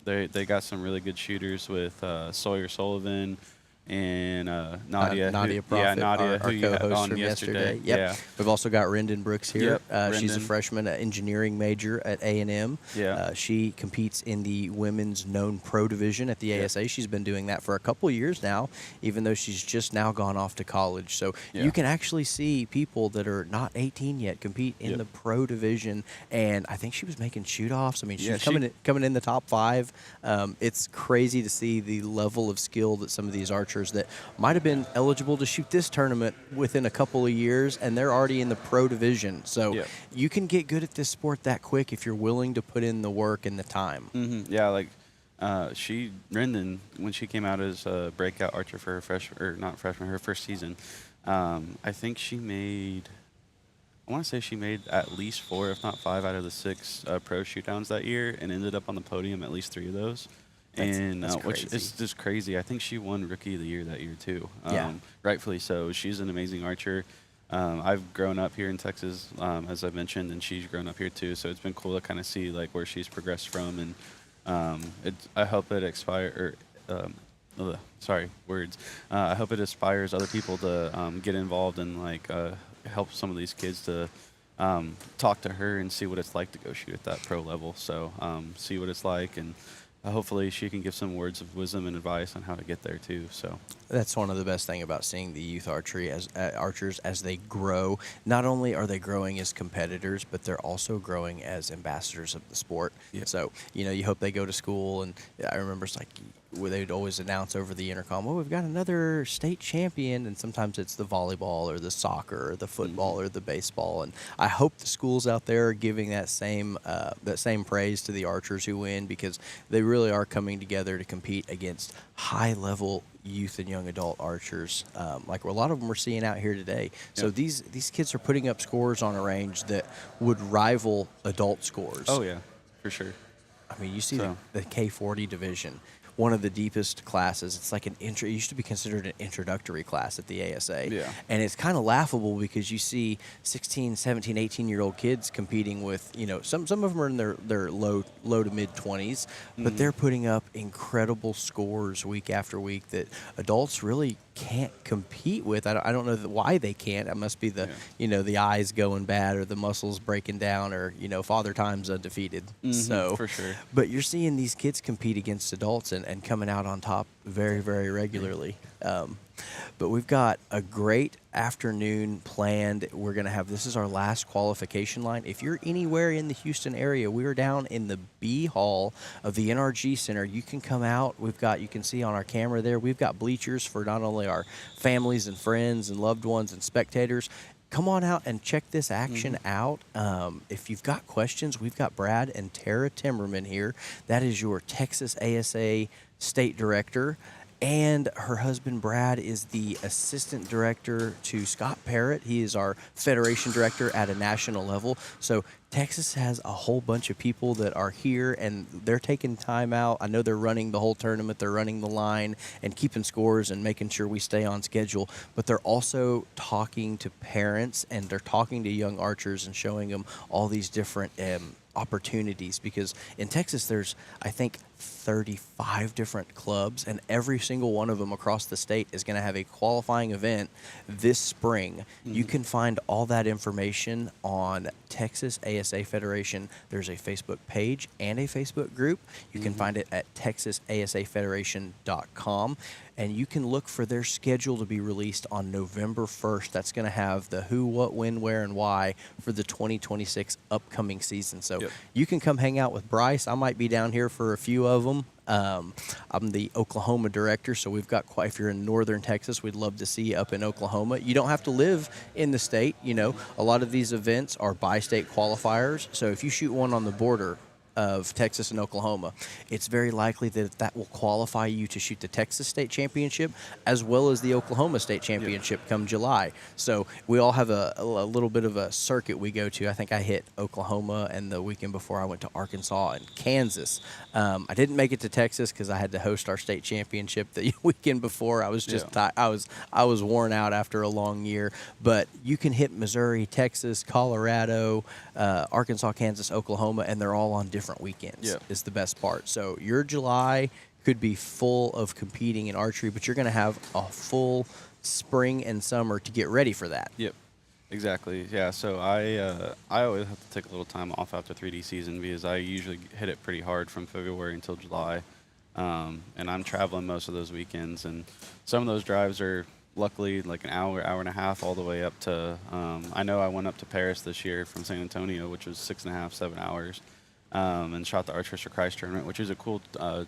they got some really good shooters with Sawyer Sullivan and Nadia. Nadia Prophet, Nadia, our who you had co-host on from yesterday. Yep. Yeah. We've also got Rendon Brooks here. Yep, She's a Rendon. freshman, engineering major at A&M. Yeah. She competes in the women's known pro division at the ASA. She's been doing that for a couple years now, even though she's just now gone off to college. So Yeah. you can actually see people that are not 18 yet compete in Yep. the pro division, and I think she was making shoot-offs. I mean, she's Yeah, coming in the top 5. It's crazy to see the level of skill that some of these archers that might have been eligible to shoot this tournament within a couple of years, and they're already in the pro division. So Yeah. you can get good at this sport that quick if you're willing to put in the work and the time. Yeah, like Rendon, when she came out as a breakout archer for her first season, I think she made, I want to say she made at least 4, if not 5, out of the 6 pro shootdowns that year, and ended up on the podium at least 3 of those. That's Which crazy. is just crazy. I think she won Rookie of the Year that year too. Yeah. Rightfully so. She's an amazing archer. I've grown up here in Texas, as I've mentioned, and she's grown up here too. So it's been cool to kind of see like where she's progressed from, and I hope it I hope it inspires other people to get involved and like help some of these kids to talk to her and see what it's like to go shoot at that pro level. So see what it's like, and hopefully she can give some words of wisdom and advice on how to get there too. So That's one of the best thing about seeing the youth archers as they grow. Not only are they growing as competitors, but they're also growing as ambassadors of the sport. Yeah. So, you hope they go to school, and I remember it's like where they'd always announce over the intercom, "Oh, we've got another state champion," and sometimes it's the volleyball or the soccer or the football or the baseball. And I hope the schools out there are giving that same praise to the archers who win, because they really are coming together to compete against high-level youth and young adult archers, like a lot of them we're seeing out here today. So Yep. these kids are putting up scores on a range that would rival adult scores. oh yeah, for sure. I mean, you see So- the K40 division, one of the deepest classes. It's like it used to be considered an introductory class at the ASA. Yeah. And it's kind of laughable because you see 16, 17, 18-year-old kids competing with, some of them are in their low to mid 20s, but they're putting up incredible scores week after week that adults really can't compete with. I don't know why they can't. It must be the eyes going bad, or the muscles breaking down, or Father Time's undefeated. So for sure. But you're seeing these kids compete against adults and coming out on top very, very regularly. But we've got a great afternoon planned. We're going to have, this is our last qualification line. If you're anywhere in the Houston area, we're down in the B hall of the NRG Center. You can come out. You can see on our camera there, we've got bleachers for not only our families and friends and loved ones and spectators. Come on out and check this action out. If you've got questions, we've got Brad and Tara Timmerman here. That is your Texas ASA State Director. And her husband, Brad, is the assistant director to Scott Parrott. He is our federation director at a national level. So Texas has a whole bunch of people that are here, and they're taking time out. I know they're running the whole tournament. They're running the line and keeping scores and making sure we stay on schedule. But they're also talking to parents, and they're talking to young archers and showing them all these different opportunities, because in Texas there's, I think, 35 different clubs, and every single one of them across the state is going to have a qualifying event this spring. You can find all that information on Texas ASA Federation. There's a Facebook page and a Facebook group. You can find it at texasasafederation.com, and you can look for their schedule to be released on November 1st. That's going to have the who, what, when, where, and why for the 2026 upcoming season. So you can come hang out with Bryce. I might be down here for a few of them. I'm the Oklahoma director, so we've got quite, if you're in northern Texas, we'd love to see you up in Oklahoma. You don't have to live in the state. You know, a lot of these events are bi-state qualifiers, so if you shoot one on the border of Texas and Oklahoma, it's very likely that that will qualify you to shoot the Texas State Championship as well as the Oklahoma State Championship come July. So we all have a little bit of a circuit we go to. I think I hit Oklahoma, and the weekend before I went to Arkansas and Kansas. I didn't make it to Texas because I had to host our state championship the weekend before. I was just I was worn out after a long year. But you can hit Missouri, Texas, Colorado, Arkansas, Kansas, Oklahoma, and they're all on different weekends. Is the best part. So your July could be full of competing in archery, but you're going to have a full spring and summer to get ready for that. Yep, exactly. Yeah, so I always have to take a little time off after 3D season because I usually hit it pretty hard from February until July, and I'm traveling most of those weekends, and some of those drives are luckily like an hour and a half all the way up to, I know I went up to Paris this year from San Antonio, which was 6.5, 7 hours. And shot the Archers for Christ tournament, which is a cool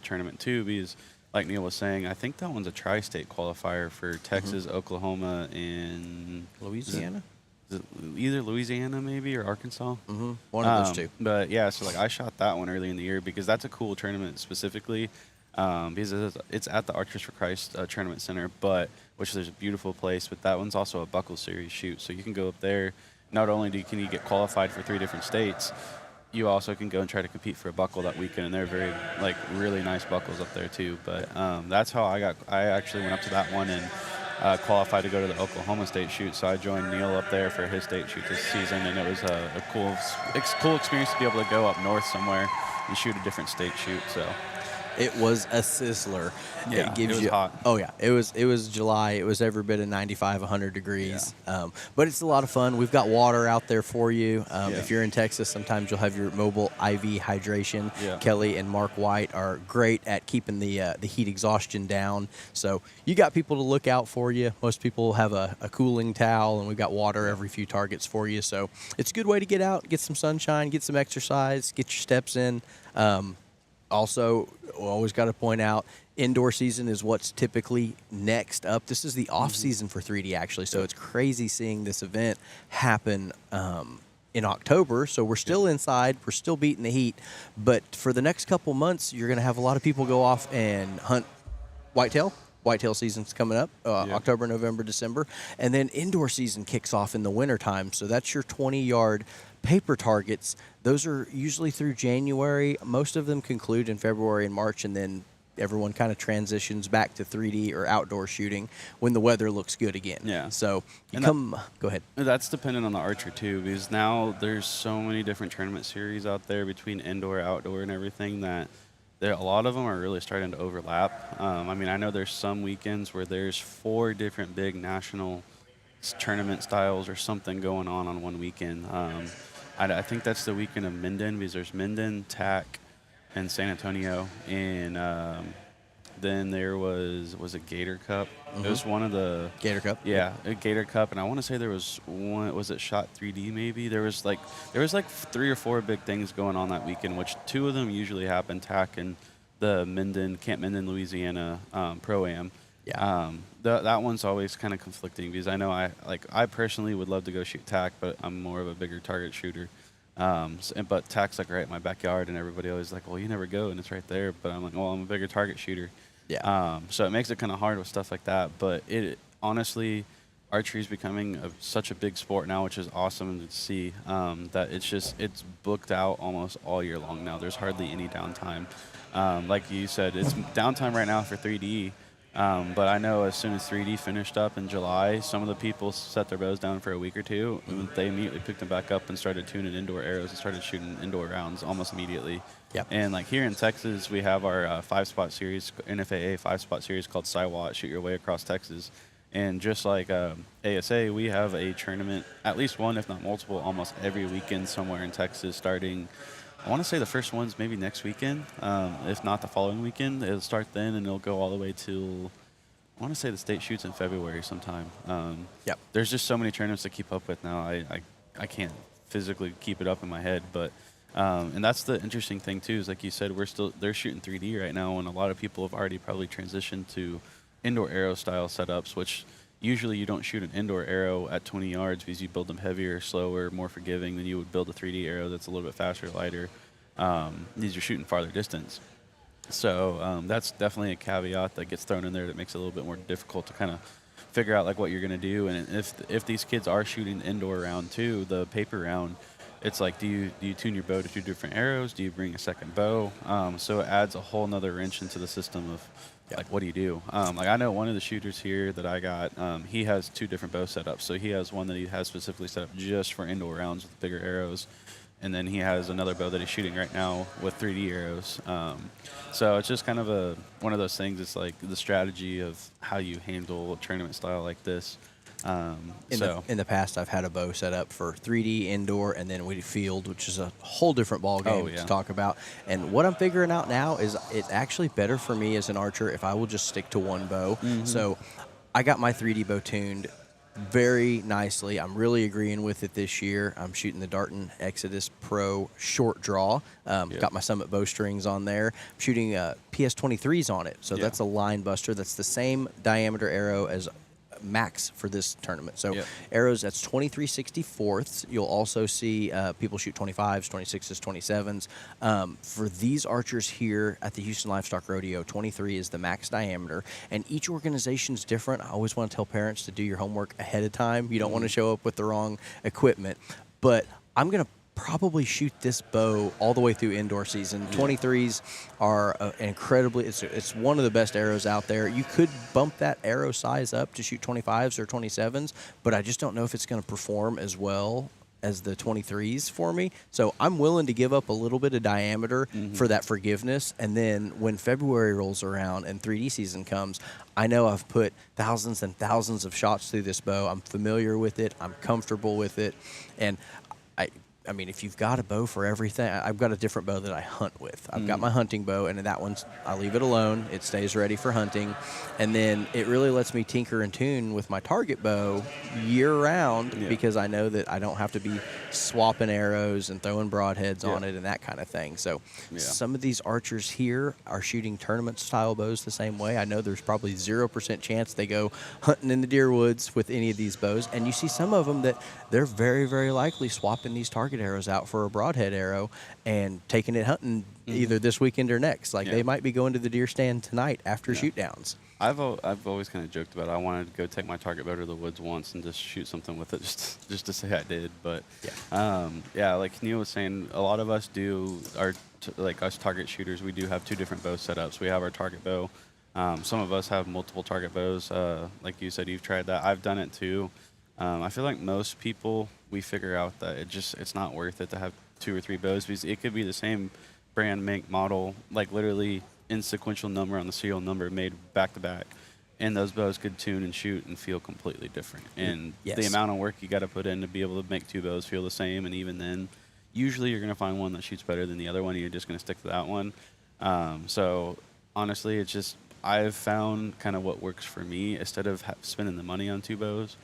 tournament too, because like Neil was saying, I think that one's a tri-state qualifier for Texas, Oklahoma, and Louisiana. Is it either Louisiana maybe or Arkansas? One of those two. But yeah, so like I shot that one early in the year because that's a cool tournament specifically, because it's at the Archers for Christ tournament center, which there's a beautiful place. But that one's also a buckle series shoot, so you can go up there. Not only can you get qualified for 3 different states, you also can go and try to compete for a buckle that weekend, and they're very, like, really nice buckles up there too. But that's how I actually went up to that one and qualified to go to the Oklahoma State shoot. So I joined Neil up there for his state shoot this season, and it was a cool experience to be able to go up north somewhere and shoot a different state shoot. So it was a sizzler. Yeah, it was hot. Oh yeah, it was July. It was every bit of 95, 100 degrees. But it's a lot of fun. We've got water out there for you. If you're in Texas, sometimes you'll have your mobile IV hydration. Kelly and Mark White are great at keeping the heat exhaustion down. So you got people to look out for you. Most people have a cooling towel, and we've got water every few targets for you. So it's a good way to get out, get some sunshine, get some exercise, get your steps in. Also, always got to point out, indoor season is what's typically next up. This is the off season for 3D, actually, so it's crazy seeing this event happen in October. So we're still inside, we're still beating the heat, but for the next couple months, you're going to have a lot of people go off and hunt whitetail. Whitetail season's coming up, October, November, December, and then indoor season kicks off in the wintertime. So that's your 20-yard paper targets. Those are usually through January. Most of them conclude in February and March, and then everyone kind of transitions back to 3D or outdoor shooting when the weather looks good again. Yeah. So go ahead. That's dependent on the archer too, because now there's so many different tournament series out there between indoor, outdoor, and everything that a lot of them are really starting to overlap. I mean, I know there's some weekends where there's 4 different big national tournament styles or something going on one weekend. I think that's the weekend of Minden, because there's Minden, TAC, and San Antonio, and then there was a Gator Cup. It was one of the Gator Cup. Yeah, a Gator Cup, and I want to say there was one. Was it Shot 3D? Maybe there was like 3 or 4 big things going on that weekend, which 2 of them usually happen. TAC and the Camp Minden, Louisiana Pro-Am. Yeah. That one's always kind of conflicting because I know I personally would love to go shoot TAC, but I'm more of a bigger target shooter. But TAC's like right in my backyard, and everybody always like, well, you never go, and it's right there. But I'm like, well, I'm a bigger target shooter. Yeah. So it makes it kind of hard with stuff like that. But it honestly, archery is becoming such a big sport now, which is awesome to see. That it's booked out almost all year long now. There's hardly any downtime. Like you said, it's downtime right now for 3D. But I know as soon as 3D finished up in July, some of the people set their bows down for a week or two, and they immediately picked them back up and started tuning indoor arrows and started shooting indoor rounds almost immediately. Yep. And like here in Texas, we have our 5-spot series, NFAA 5-spot series called SIWAT, Shoot Your Way Across Texas. And just like ASA, we have a tournament, at least one, if not multiple, almost every weekend somewhere in Texas starting. I want to say the first one's maybe next weekend, if not the following weekend. It'll start then, and it'll go all the way till, I want to say the state shoots in February sometime. Yep. There's just so many tournaments to keep up with now. I can't physically keep it up in my head, but and that's the interesting thing too. Is like you said, they're shooting 3D right now, and a lot of people have already probably transitioned to indoor arrow style setups, which usually you don't shoot an indoor arrow at 20 yards because you build them heavier, slower, more forgiving than you would build a 3D arrow that's a little bit faster, lighter. These are shooting farther distance. So that's definitely a caveat that gets thrown in there that makes it a little bit more difficult to kind of figure out like what you're going to do. And if these kids are shooting the indoor round too, the paper round, it's like, do you tune your bow to 2 different arrows? Do you bring a second bow? So it adds a whole nother wrench into the system of like, what do you do? Like I know one of the shooters here that I got, he has 2 different bow setups. So he has one that he has specifically set up just for indoor rounds with bigger arrows. And then he has another bow that he's shooting right now with 3D arrows. So it's just kind of one of those things. It's like the strategy of how you handle a tournament style like this. In the past, I've had a bow set up for 3D indoor, and then we field, which is a whole different ball game to talk about. And what I'm figuring out now is it's actually better for me as an archer if I will just stick to one bow. So I got my 3D bow tuned very nicely. I'm really agreeing with it this year. I'm shooting the Darton Exodus Pro short draw. Got my Summit bowstrings on there. I'm shooting PS23s on it. So that's a line buster. That's the same diameter arrow as max for this tournament. So arrows, that's 23/64. You'll also see people shoot 25s, 26s, 27s. For these archers here at the Houston Livestock Rodeo, 23 is the max diameter, and each organization's different. I always want to tell parents to do your homework ahead of time. You don't want to show up with the wrong equipment, but I'm going to probably shoot this bow all the way through indoor season. 23s are incredibly, it's one of the best arrows out there. You could bump that arrow size up to shoot 25s or 27s, but I just don't know if it's going to perform as well as the 23s for me. So I'm willing to give up a little bit of diameter for that forgiveness. And then when February rolls around and 3D season comes, I know I've put thousands and thousands of shots through this bow. I'm familiar with it. I'm comfortable with it. And I mean, if you've got a bow for everything, I've got a different bow that I hunt with. I've got my hunting bow, and that one's, I leave it alone. It stays ready for hunting. And then it really lets me tinker and tune with my target bow year-round because I know that I don't have to be swapping arrows and throwing broadheads on it and that kind of thing. So some of these archers here are shooting tournament-style bows the same way. I know there's probably 0% chance they go hunting in the deer woods with any of these bows. And you see some of them that they're very, very likely swapping these target arrows out for a broadhead arrow and taking it hunting either this weekend or next. Like they might be going to the deer stand tonight after shoot downs. I've always kind of joked about it. I wanted to go take my target bow to the woods once and just shoot something with it just to say I did. But like Neil was saying, a lot of us do like us target shooters. We do have 2 different bow setups. We have our target bow. Some of us have multiple target bows. Like you said, you've tried that. I've done it too. I feel like most people, we figure out that it's not worth it to have 2 or 3 bows because it could be the same brand, make, model, like literally in sequential number on the serial number made back to back, and those bows could tune and shoot and feel completely different. And the amount of work you got to put in to be able to make 2 bows feel the same, and even then, usually you're going to find one that shoots better than the other one, and you're just going to stick to that one. So honestly, it's just I've found kind of what works for me instead of spending the money on 2 bows.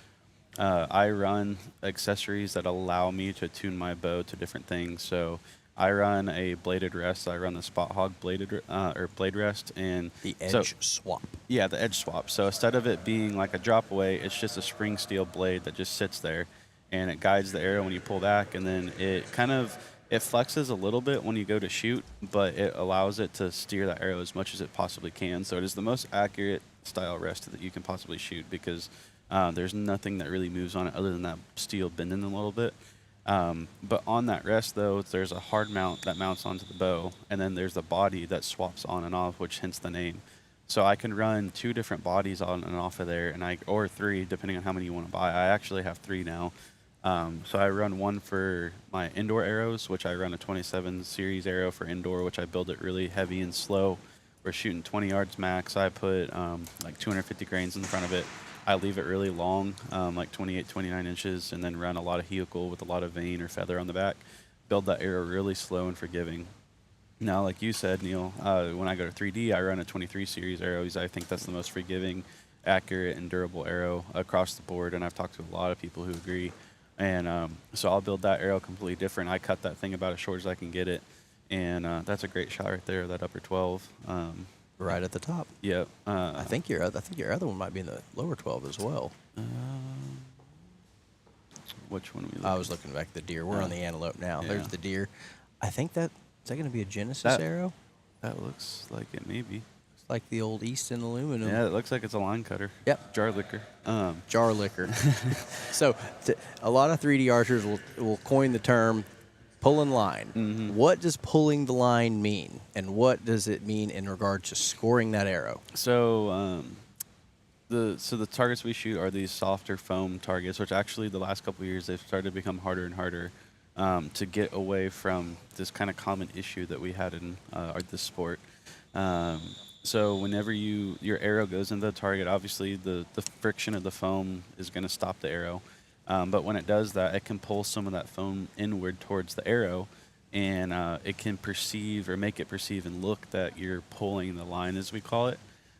I run accessories that allow me to tune my bow to different things. So I run a bladed rest. I run the Spot Hog blade rest, and the edge swap. Yeah, the edge swap. So instead of it being like a drop away, it's just a spring steel blade that just sits there, and it guides the arrow when you pull back, and then it flexes a little bit when you go to shoot, but it allows it to steer the arrow as much as it possibly can. So it is the most accurate style rest that you can possibly shoot because there's nothing that really moves on it other than that steel bending a little bit. But on that rest, though, there's a hard mount that mounts onto the bow, and then there's the body that swaps on and off, which hence the name. So I can run 2 different bodies on and off of there, or 3 depending on how many you want to buy. I actually have 3 now. So I run one for my indoor arrows, which I run a 27 series arrow for indoor, which I build it really heavy and slow. We're shooting 20 yards max. I put like 250 grains in front of it. I leave it really long, like 28, 29 inches, and then run a lot of helical with a lot of vane or feather on the back. Build that arrow really slow and forgiving. Now, like you said, Neil, when I go to 3D, I run a 23 series arrows. I think that's the most forgiving, accurate, and durable arrow across the board, and I've talked to a lot of people who agree. And so I'll build that arrow completely different. I cut that thing about as short as I can get it, and that's a great shot right there, that upper 12. Right at the top. Yeah. I think your other one might be in the lower 12 as well. Which one are we looking I was looking back at the deer. We're on the antelope now. Yeah. There's the deer. I think is that going to be a Genesis That- arrow? That looks like it may be. It's like the old Easton aluminum. Yeah, it looks like it's a line cutter. Yep. Jar liquor. Jar liquor. So a lot of 3D archers will coin the term pulling line. Mm-hmm. What does pulling the line mean, and what does it mean in regard to scoring that arrow? So the targets we shoot are these softer foam targets, which actually the last couple of years they've started to become harder and harder to get away from this kind of common issue that we had in this sport. So whenever your arrow goes into the target, obviously the friction of the foam is going to stop the arrow. But when it does that, it can pull some of that foam inward towards the arrow, and it can perceive or make it perceive and look that you're pulling the line, as we call it.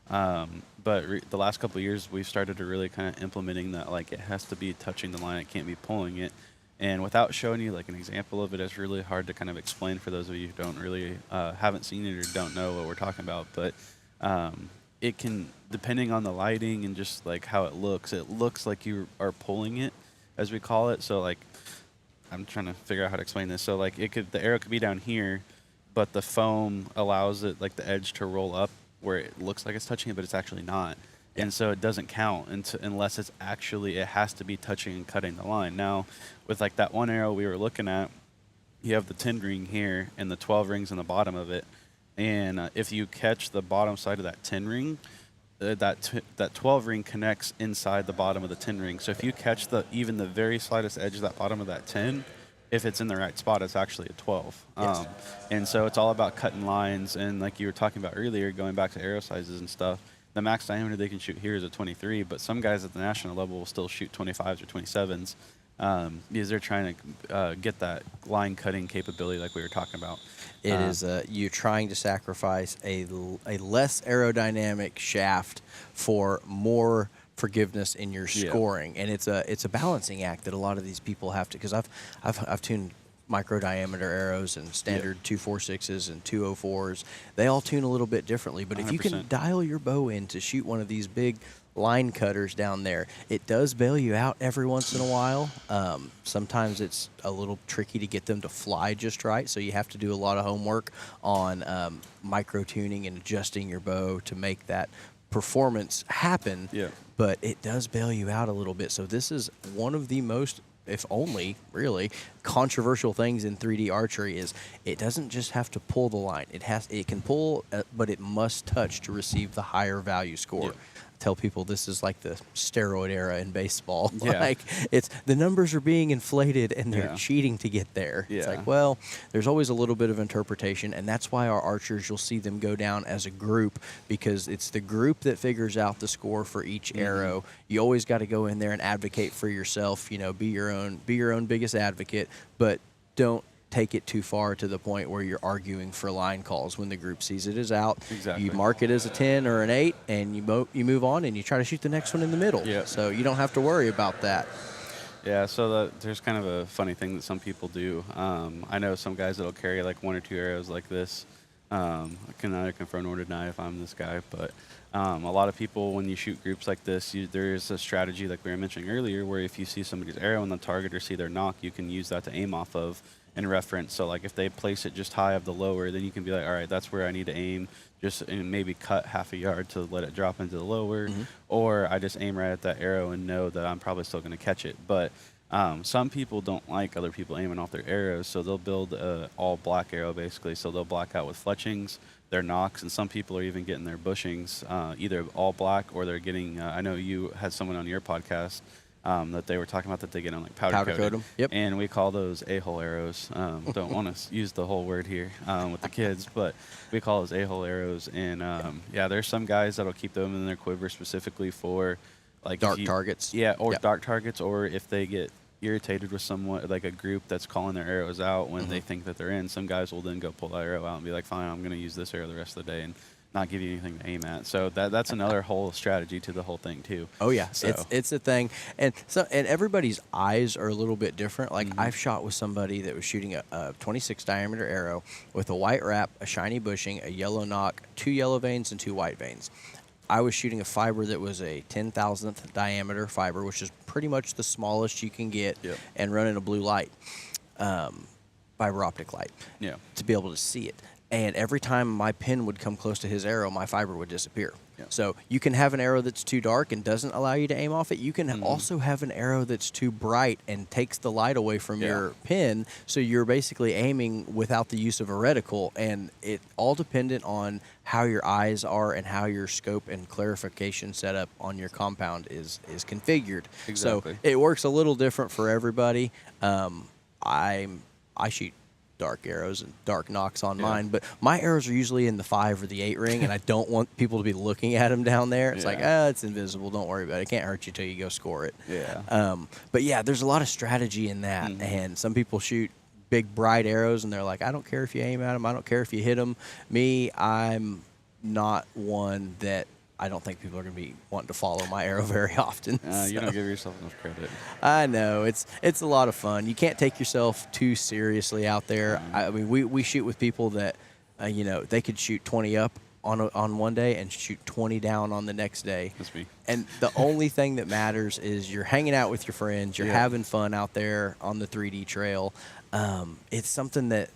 But the last couple of years, we've started to really kind of implementing that, like, it has to be touching the line, it can't be pulling it. And without showing you like an example of it, it's really hard to kind of explain for those of you who don't really haven't seen it or don't know what we're talking about. But it can, depending on the lighting and just like how it looks like you are pulling it, as we call it. So like, I'm trying to figure out how to explain this. So like the arrow could be down here, but the foam allows it, like the edge, to roll up where it looks like it's touching it, but it's actually not. And so it doesn't count unless it has to be touching and cutting the line. Now, with like that one arrow we were looking at, you have the 10 ring here and the 12 rings in the bottom of it. And if you catch the bottom side of that 10 ring, that 12 ring connects inside the bottom of the 10 ring. So if you catch even the very slightest edge of that bottom of that 10, if it's in the right spot, it's actually a 12. Yes. And so it's all about cutting lines. And like you were talking about earlier, going back to arrow sizes and stuff, the max diameter they can shoot here is a 23, but some guys at the national level will still shoot 25s or 27s because they're trying to get that line cutting capability like we were talking about. It is you trying to sacrifice a less aerodynamic shaft for more forgiveness in your scoring, and it's a balancing act that a lot of these people have to. Because I've tuned micro diameter arrows and standard 246s and 204s. They all tune a little bit differently, but if you can 100%. dial your bow in to shoot one of these big line cutters down there, it does bail you out every once in a while. Sometimes it's a little tricky to get them to fly just right, so you have to do a lot of homework on micro tuning and adjusting your bow to make that performance happen. Yeah. But it does bail you out a little bit. So this is one of the most, if only, really, controversial things in 3D archery is it doesn't just have to pull the line. It can pull, but it must touch to receive the higher value score. Yeah. Tell people this is like the steroid era in baseball. Yeah. Like it's the numbers are being inflated and they're Yeah. cheating to get there. It's Yeah. like, well, there's always a little bit of interpretation, and that's why our archers, you'll see them go down as a group, because it's the group that figures out the score for each arrow. You always got to go in there and advocate for yourself, be your own biggest advocate, but don't take it too far to the point where you're arguing for line calls when the group sees it as out. Exactly. You mark it as a 10 or an 8, and you move on and you try to shoot the next one in the middle. Yeah. So you don't have to worry about that. Yeah, so there's kind of a funny thing that some people do. I know some guys that'll carry like 1 or 2 arrows like this. I can neither confirm nor deny if I'm this guy, but a lot of people, when you shoot groups like this, there's a strategy like we were mentioning earlier, where if you see somebody's arrow in the target or see their knock, you can use that to aim off of and reference. So like if they place it just high of the lower, then you can be like, all right, that's where I need to aim, just and maybe cut half a yard to let it drop into the lower, or I just aim right at that arrow and know that I'm probably still going to catch it. But some people don't like other people aiming off their arrows, so they'll build a all black arrow basically. So they'll black out with fletchings, their nocks, and some people are even getting their bushings either all black, or they're getting. I know you had someone on your podcast that they were talking about that they get on like powder coat them. Yep. And we call those a-hole arrows. Don't want to use the whole word here with the kids, but we call those a-hole arrows. And yeah, there's some guys that'll keep them in their quiver specifically for like Dark targets. Yeah, or Yep. dark targets, or if they get irritated with someone, like a group that's calling their arrows out when they think that they're in. Some guys will then go pull that arrow out and be like, fine, I'm going to use this arrow the rest of the day and not give you anything to aim at. So that's another whole strategy to the whole thing too. Oh yeah, So- it's a thing, and everybody's eyes are a little bit different. Like I've shot with somebody that was shooting a 26 diameter arrow with a white wrap, a shiny bushing, a yellow knock, 2 yellow veins, and 2 white veins. I was shooting a fiber that was a 10,000th diameter fiber, which is pretty much the smallest you can get, Yep. and running a blue light, fiber optic light, Yeah. to be able to see it. And every time my pin would come close to his arrow, my fiber would disappear. Yeah. So you can have an arrow that's too dark and doesn't allow you to aim off it. You can also have an arrow that's too bright and takes the light away from Yeah. your pin. So you're basically aiming without the use of a reticle. And it all dependent on how your eyes are and how your scope and clarification setup on your compound is configured. Exactly. So it works a little different for everybody. I shoot dark arrows and dark knocks on mine, but my arrows are usually in the 5 or the 8 ring, and I don't want people to be looking at them down there. It's like, it's invisible. Don't worry about it. It can't hurt you till you go score it. Yeah. But yeah, there's a lot of strategy in that, and some people shoot big bright arrows, and they're like, I don't care if you aim at them. I don't care if you hit them. Me, I'm not one that I don't think people are going to be wanting to follow my arrow very often. You don't give yourself enough credit. I know it's a lot of fun. You can't take yourself too seriously out there. I mean, we shoot with people that, they could shoot 20 up on one day and shoot 20 down on the next day. That's me. And the only thing that matters is you're hanging out with your friends. You're having fun out there on the 3D trail. It's something that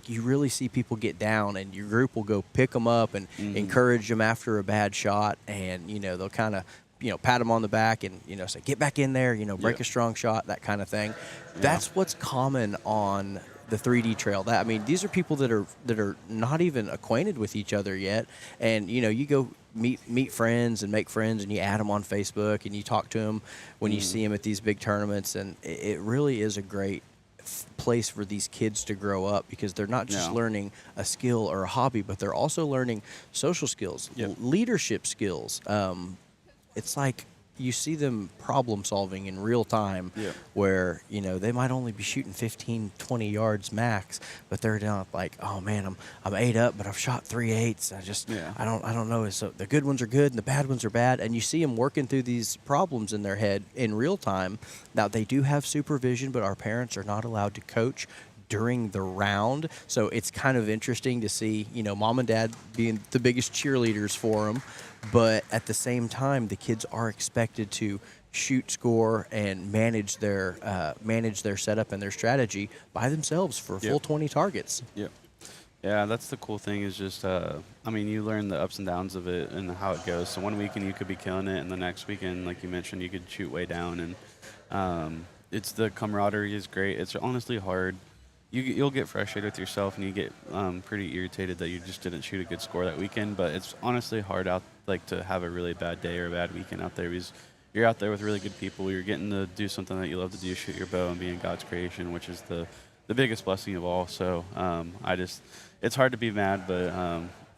you really see people get down, and your group will go pick them up and encourage them after a bad shot, and they'll kind of pat them on the back and say, get back in there, break a strong shot, that kind of thing. That's what's common on the 3D trail. That, I mean, these are people that are not even acquainted with each other yet, and you go meet friends and make friends, and you add them on Facebook and you talk to them when you see them at these big tournaments, and it really is a great place for these kids to grow up, because they're not just learning a skill or a hobby, but they're also learning social skills, leadership skills. It's like you see them problem solving in real time, where they might only be shooting 15, 20 yards max, but they're down like, oh man, I'm 8 up, but I've shot 3 8s. I don't know. So the good ones are good and the bad ones are bad, and you see them working through these problems in their head in real time. Now they do have supervision, but our parents are not allowed to coach during the round, so it's kind of interesting to see mom and dad being the biggest cheerleaders for them, but at the same time the kids are expected to shoot, score, and manage their setup and their strategy by themselves for a full 20 targets. Yeah, that's the cool thing, is just, you learn the ups and downs of it and how it goes. So one weekend you could be killing it, and the next weekend, like you mentioned, you could shoot way down, and it's the camaraderie is great. It's honestly hard. You'll get frustrated with yourself, and you get pretty irritated that you just didn't shoot a good score that weekend. But it's honestly hard to have a really bad day or a bad weekend out there, because you're out there with really good people. You're getting to do something that you love to do, shoot your bow and be in God's creation, which is the biggest blessing of all. So it's hard to be mad, but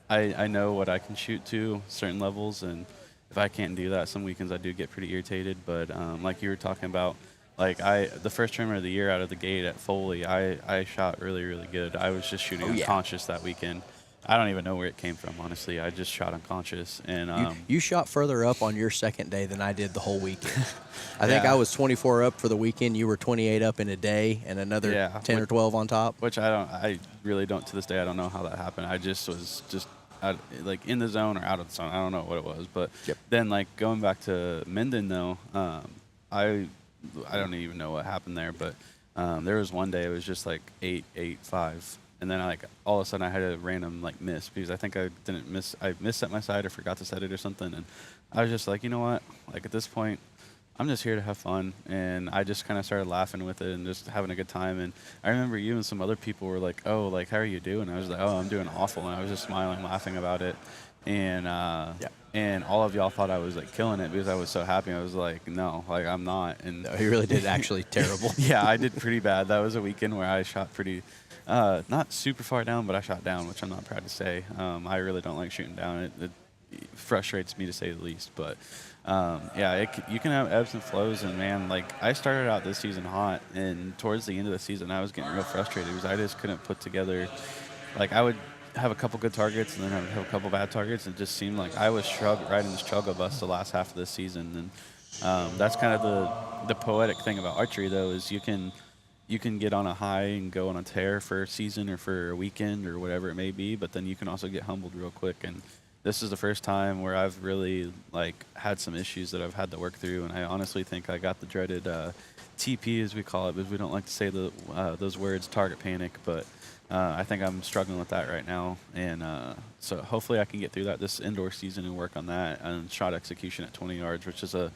I know what I can shoot to certain levels, and if I can't do that, some weekends I do get pretty irritated. But like you were talking about, like the first tournament of the year out of the gate at Foley, I shot really, really good. I was just shooting unconscious that weekend. I don't even know where it came from, honestly. I just shot unconscious. And you shot further up on your second day than I did the whole weekend. I think I was 24 up for the weekend. You were 28 up in a day, and another 10 or 12 on top. Which I really don't, to this day, I don't know how that happened. I just was like in the zone or out of the zone. I don't know what it was. But then, like, going back to Minden, though, I don't even know what happened there, but there was one day it was just like 8, 8, 5, and then all of a sudden I had a random miss, because I think I missed set my sight or forgot to set it or something, and I was just like, you know what, at this point I'm just here to have fun, and I just kind of started laughing with it and just having a good time. And I remember you and some other people were like, "Oh, like how are you doing?" I was like, "Oh, I'm doing awful," and I was just smiling, laughing about it. And Yeah. and all of y'all thought I was like killing it because I was so happy. I was like, "No, like I'm not." And No, he really did actually terrible. yeah, I did pretty bad. That was a weekend where I shot pretty, not super far down, but I shot down, which I'm not proud to say. I really don't like shooting down. It frustrates me to say the least. But yeah, you can have ebbs and flows. And man, like I started out this season hot, and towards the end of the season, I was getting real frustrated because I just couldn't put together. Like I would have a couple good targets, and then I would have a couple bad targets. It just seemed like I was riding this struggle bus the last half of this season, and that's kind of the poetic thing about archery, though, is you can get on a high and go on a tear for a season or for a weekend or whatever it may be, but then you can also get humbled real quick. And this is the first time where I've really like had some issues that I've had to work through, and I honestly think I got the dreaded TP, as we call it, because we don't like to say those words, target panic, but I think I'm struggling with that right now, and so hopefully I can get through that this indoor season and work on that and shot execution at 20 yards, which is a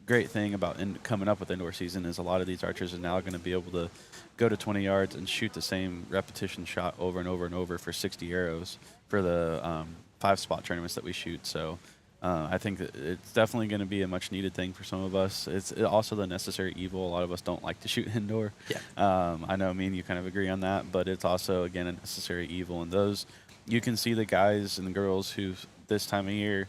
great thing about coming up with indoor season is a lot of these archers are now going to be able to go to 20 yards and shoot the same repetition shot over and over and over for 60 arrows for the 5-spot tournaments that we shoot. So I think that it's definitely going to be a much needed thing for some of us. It's also the necessary evil. A lot of us don't like to shoot indoor. Yeah. I know me and you kind of agree on that, but it's also, again, a necessary evil. And those, you can see the guys and the girls who this time of year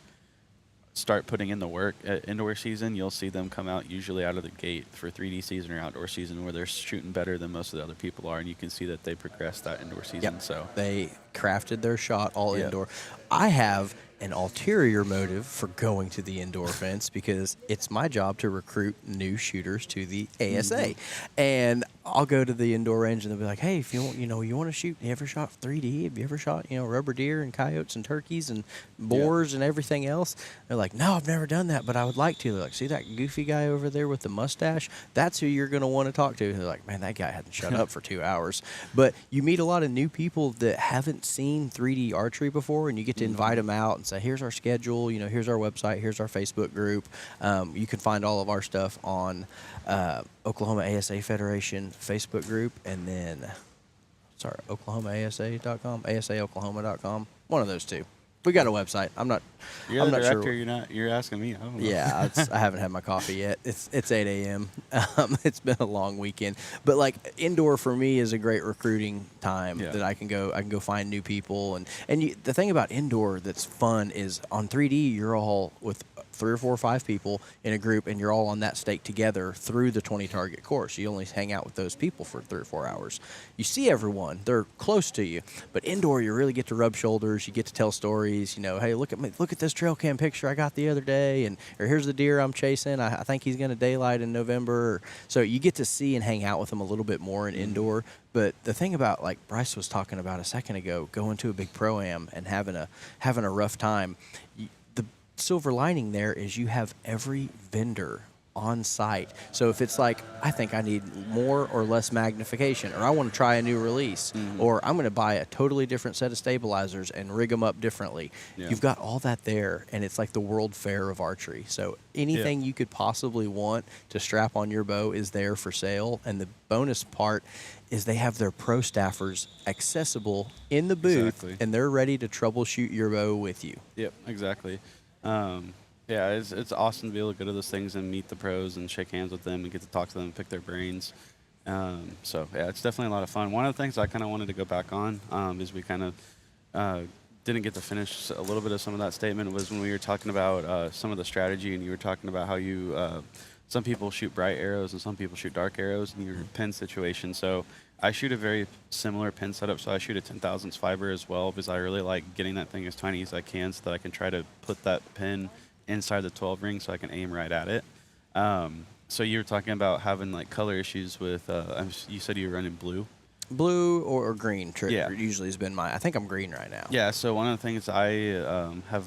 start putting in the work at indoor season. You'll see them come out usually out of the gate for 3D season or outdoor season where they're shooting better than most of the other people are, and you can see that they progressed that indoor season. Yep. So They crafted their shot all Yep. indoor. I have an ulterior motive for going to the indoor fence because it's my job to recruit new shooters to the ASA. And I'll go to the indoor range and they'll be like, "Hey, if you want, you want to shoot, you ever shot 3D? Have you ever shot, rubber deer and coyotes and turkeys and boars and everything else?" They're like, "No, I've never done that, but I would like to." They're like, "See that goofy guy over there with the mustache? That's who you're going to want to talk to." And they're like, "Man, that guy hasn't shut up for 2 hours." But you meet a lot of new people that haven't seen 3D archery before, and you get to invite them out and say, "Here's our schedule, here's our website, here's our Facebook group." You can find all of our stuff on Oklahoma ASA Federation Facebook group, and then OklahomaASA.com, ASAOklahoma.com, one of those two. We got a website. I'm not you're I'm the not director. sure. You're asking me. I don't know. Yeah, I haven't had my coffee yet. It's 8 a.m. It's been a long weekend, but like indoor for me is a great recruiting time that I can go find new people and the thing about indoor that's fun is on 3D you're all with 3 or 4 or 5 people in a group and you're all on that stake together through the 20 target course. You only hang out with those people for 3 or 4 hours. You see everyone; they're close to you. But indoor, you really get to rub shoulders. You get to tell stories. Hey, look at this trail cam picture I got the other day, or here's the deer I'm chasing. I think he's going to daylight in November. So you get to see and hang out with them a little bit more in indoor. But the thing about, like Bryce was talking about a second ago, going to a big pro-am and having a rough time, the silver lining there is you have every vendor on site. So if it's like, I think I need more or less magnification, or I want to try a new release, or I'm going to buy a totally different set of stabilizers and rig them up differently, you've got all that there, and it's like the World Fair of archery. So anything you could possibly want to strap on your bow is there for sale, and the bonus part is they have their pro staffers accessible in the booth, and they're ready to troubleshoot your bow with you. Yep, exactly. Yeah, it's awesome to be able to go to those things and meet the pros and shake hands with them and get to talk to them and pick their brains. So, yeah, it's definitely a lot of fun. One of the things I kind of wanted to go back on is we kind of didn't get to finish a little bit of some of that statement was when we were talking about some of the strategy, and you were talking about how you some people shoot bright arrows and some people shoot dark arrows in your pin situation. So I shoot a very similar pin setup. So I shoot a 10 thousandths fiber as well because I really like getting that thing as tiny as I can so that I can try to put that pin inside the 12 ring so I can aim right at it. So you were talking about having like color issues with, you said you were running blue. Blue or green usually has been I think I'm green right now. Yeah, so one of the things I have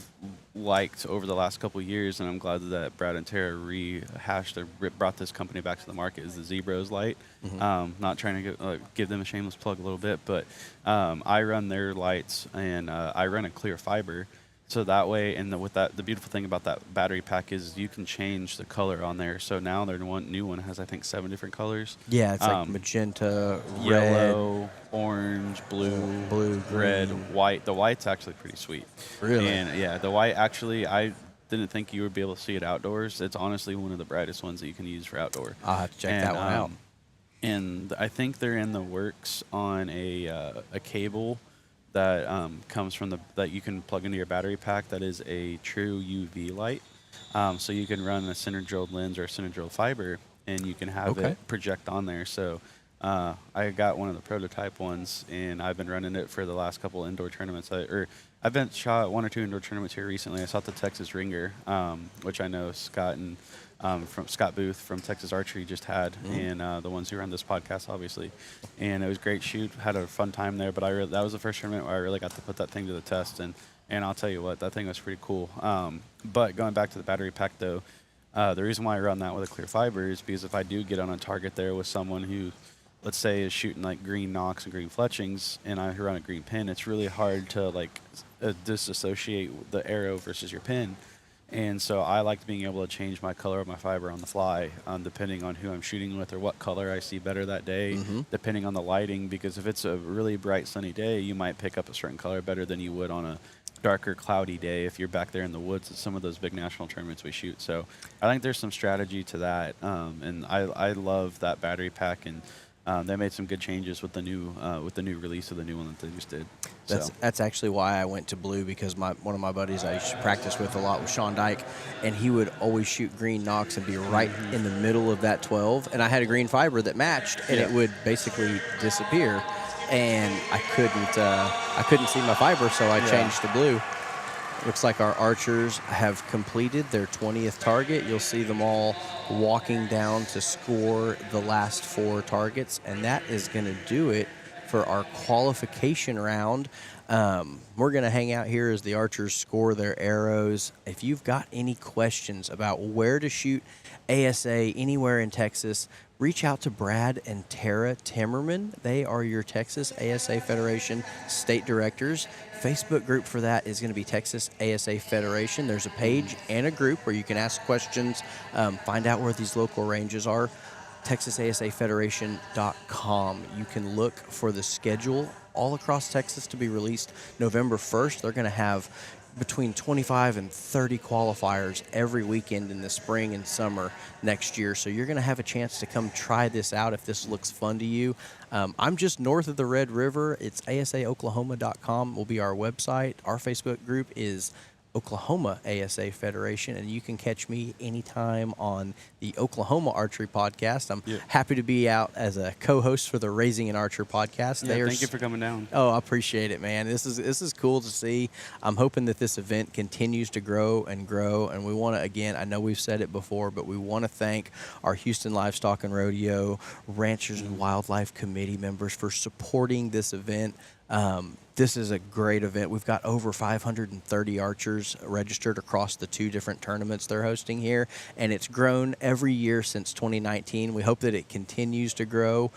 liked over the last couple of years, and I'm glad that Brad and Tara rehashed or brought this company back to the market, is the Zebros light. Not trying to give them a shameless plug a little bit, but I run their lights, and I run a clear fiber. So that way, and with that, the beautiful thing about that battery pack is you can change the color on there. So now their new one has, I think, 7 different colors. Yeah, it's like magenta, red, Yellow, orange, blue, red, green. white. The white's actually pretty sweet. Really? And yeah, the white actually, I didn't think you would be able to see it outdoors. It's honestly one of the brightest ones that you can use for outdoor. I'll have to check that one out. And I think they're in the works on a cable that comes from that you can plug into your battery pack. That is a true UV light. So you can run a center drilled lens or a center drilled fiber, and you can have it project on there. So I got one of the prototype ones, and I've been running it for the last couple indoor tournaments. I've been shot 1 or 2 indoor tournaments here recently. I shot the Texas Ringer, which I know Scott and from Scott Booth from Texas Archery just had, and the ones who run this podcast, obviously. And it was a great shoot. Had a fun time there, but that was the first tournament where I really got to put that thing to the test. And I'll tell you what, that thing was pretty cool. But going back to the battery pack, though, the reason why I run that with a clear fiber is because if I do get on a target there with someone who, let's say, is shooting like green knocks and green fletchings, and I run a green pin, it's really hard to like disassociate the arrow versus your pin. And so I like being able to change my color of my fiber on the fly, depending on who I'm shooting with or what color I see better that day, depending on the lighting. Because if it's a really bright sunny day, you might pick up a certain color better than you would on a darker cloudy day if you're back there in the woods at some of those big national tournaments we shoot. So I think there's some strategy to that, and I love that battery pack, and they made some good changes with the new release of the new one that they just did. That's actually why I went to blue, because one of my buddies I used to practice with a lot was Sean Dyke, and he would always shoot green knocks and be right in the middle of that 12. And I had a green fiber that matched, and it would basically disappear, and I couldn't see my fiber, so I changed to blue. Looks like our archers have completed their 20th target. You'll see them all walking down to score the last 4 targets, and that is going to do it for our qualification round. We're going to hang out here as the archers score their arrows. If you've got any questions about where to shoot ASA anywhere in Texas, reach out to Brad and Tara Timmerman. They are your Texas ASA Federation state directors. Facebook group for that is going to be Texas ASA Federation. There's a page and a group where you can ask questions, find out where these local ranges are. TexasASAFederation.com. You can look for the schedule all across Texas to be released November 1st. They're going to have between 25 and 30 qualifiers every weekend in the spring and summer next year. So you're going to have a chance to come try this out if this looks fun to you. I'm just north of the Red River. It's asaoklahoma.com will be our website. Our Facebook group is Oklahoma ASA Federation, and you can catch me anytime on the Oklahoma Archery Podcast. I'm happy to be out as a co-host for the Raising an Archer podcast. Yeah, thank you for coming down. Oh, I appreciate it, man. This is cool to see. I'm hoping that this event continues to grow, and we want to, again, I know we've said it before, but we want to thank our Houston Livestock and Rodeo Ranchers and Wildlife Committee members for supporting this event. This is a great event. We've got over 530 archers registered across the 2 different tournaments they're hosting here, and it's grown every year since 2019. We hope that it continues to grow.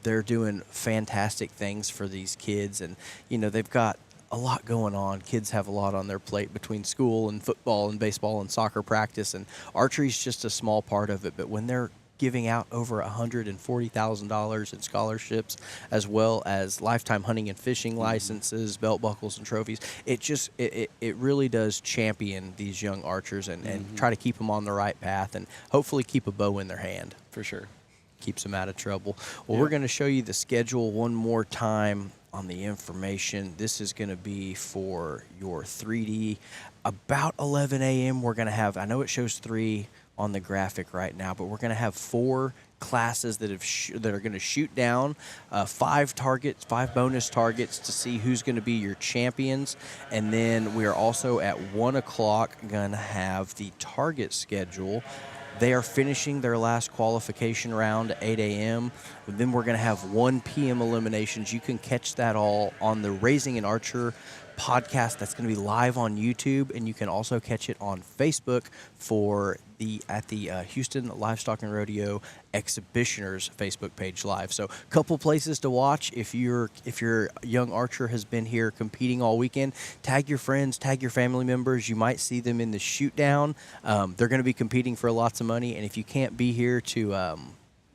They're doing fantastic things for these kids, and they've got a lot going on. Kids have a lot on their plate between school and football and baseball and soccer practice, and archery's just a small part of it. But when they're giving out over $140,000 in scholarships, as well as lifetime hunting and fishing licenses, belt buckles, and trophies, it really does champion these young archers and try to keep them on the right path, and hopefully keep a bow in their hand. For sure. Keeps them out of trouble. Well, we're going to show you the schedule one more time on the information. This is going to be for your 3D. About 11 a.m. we're going to have, I know it shows 3 on the graphic right now, but we're going to have 4 classes that are going to shoot down 5 targets, 5 bonus targets to see who's going to be your champions. And then we are also at 1 o'clock going to have the target schedule. They are finishing their last qualification round at 8 a.m. Then we're going to have 1 p.m. eliminations. You can catch that all on the Raising an Archer podcast that's going to be live on YouTube, and you can also catch it on Facebook at the Houston Livestock and Rodeo Exhibitioners Facebook page live. So, a couple places to watch. If your young archer has been here competing all weekend, tag your friends, tag your family members. You might see them in the shoot down. They're going to be competing for lots of money, and if you can't be here to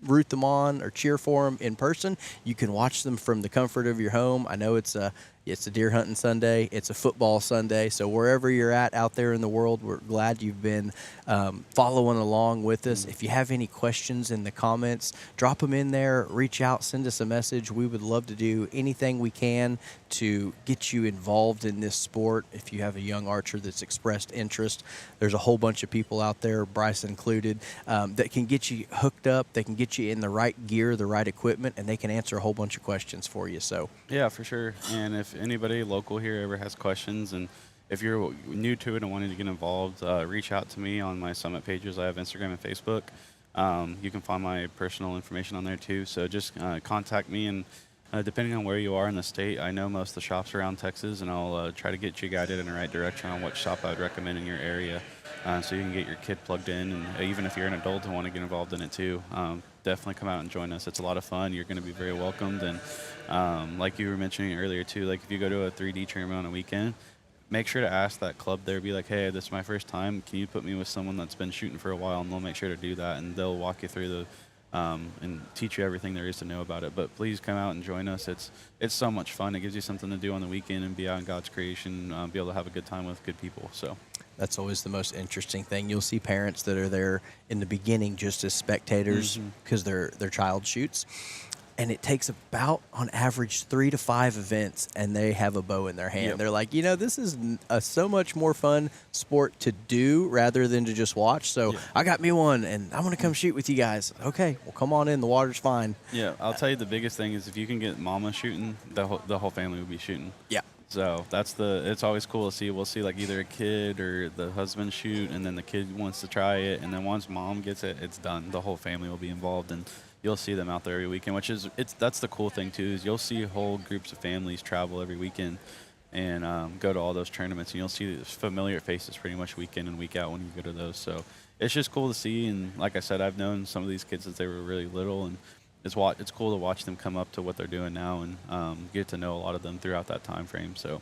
root them on or cheer for them in person, you can watch them from the comfort of your home. I know it's a deer hunting Sunday, it's a football Sunday, so wherever you're at out there in the world, we're glad you've been following along with us. If you have any questions in the comments, drop them in there, reach out, send us a message. We would love to do anything we can to get you involved in this sport. If you have a young archer that's expressed interest, there's a whole bunch of people out there, Bryce included, that can get you hooked up, they can get you in the right gear, the right equipment, and they can answer a whole bunch of questions for you. So Yeah, for sure. And if anybody local here ever has questions, and if you're new to it and wanting to get involved, reach out to me on my summit pages. I have Instagram and Facebook. You can find my personal information on there too. So just contact me, and depending on where you are in the state, I know most of the shops around Texas, and I'll try to get you guided in the right direction on what shop I would recommend in your area, so you can get your kid plugged in. And even if you're an adult and want to get involved in it too, definitely come out and join us. It's a lot of fun. You're going to be very welcomed. And like you were mentioning earlier too, like if you go to a 3D tournament on a weekend, make sure to ask that club there, be like, hey, this is my first time. Can you put me with someone that's been shooting for a while? And they'll make sure to do that, and they'll walk you through and teach you everything there is to know about it. But please come out and join us. It's so much fun. It gives you something to do on the weekend and be out in God's creation, be able to have a good time with good people. So that's always the most interesting thing. You'll see parents that are there in the beginning just as spectators because their child shoots. And it takes about, on average, 3 to 5 events, and they have a bow in their hand. Yep. They're like, this is a so much more fun sport to do rather than to just watch. So I got me one, and I want to come shoot with you guys. Okay, well, come on in. The water's fine. Yeah, I'll tell you the biggest thing is if you can get mama shooting, the whole family will be shooting. Yeah. So it's always cool to see. We'll see like either a kid or the husband shoot, and then the kid wants to try it, and then once mom gets it, it's done. The whole family will be involved, and you'll see them out there every weekend, that's the cool thing too, is you'll see whole groups of families travel every weekend and go to all those tournaments, and you'll see familiar faces pretty much week in and week out when you go to those. So it's just cool to see. And like I said, I've known some of these kids since they were really little, and it's cool to watch them come up to what they're doing now and get to know a lot of them throughout that time frame. So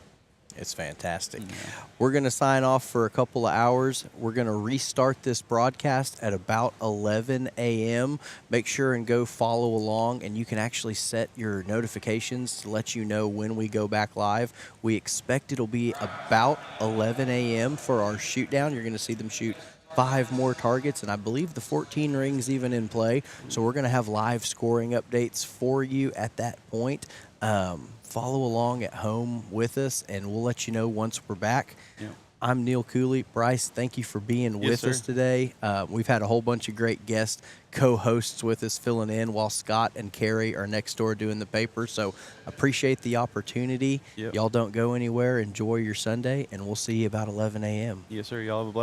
it's fantastic. Yeah. We're going to sign off for a couple of hours. We're going to restart this broadcast at about 11 a.m. Make sure and go follow along, and you can actually set your notifications to let you know when we go back live. We expect it'll be about 11 a.m. for our shoot down. You're going to see them shoot 5 more targets, and I believe the 14 rings even in play. So we're going to have live scoring updates for you at that point. Follow along at home with us, and we'll let you know once we're back. Yeah. I'm Neil Cooley. Bryce, thank you for being with us today. We've had a whole bunch of great guest co-hosts with us filling in while Scott and Carrie are next door doing the paper. So appreciate the opportunity. Yep. Y'all don't go anywhere. Enjoy your Sunday, and we'll see you about 11 a.m. Yes, sir. Y'all have a blessed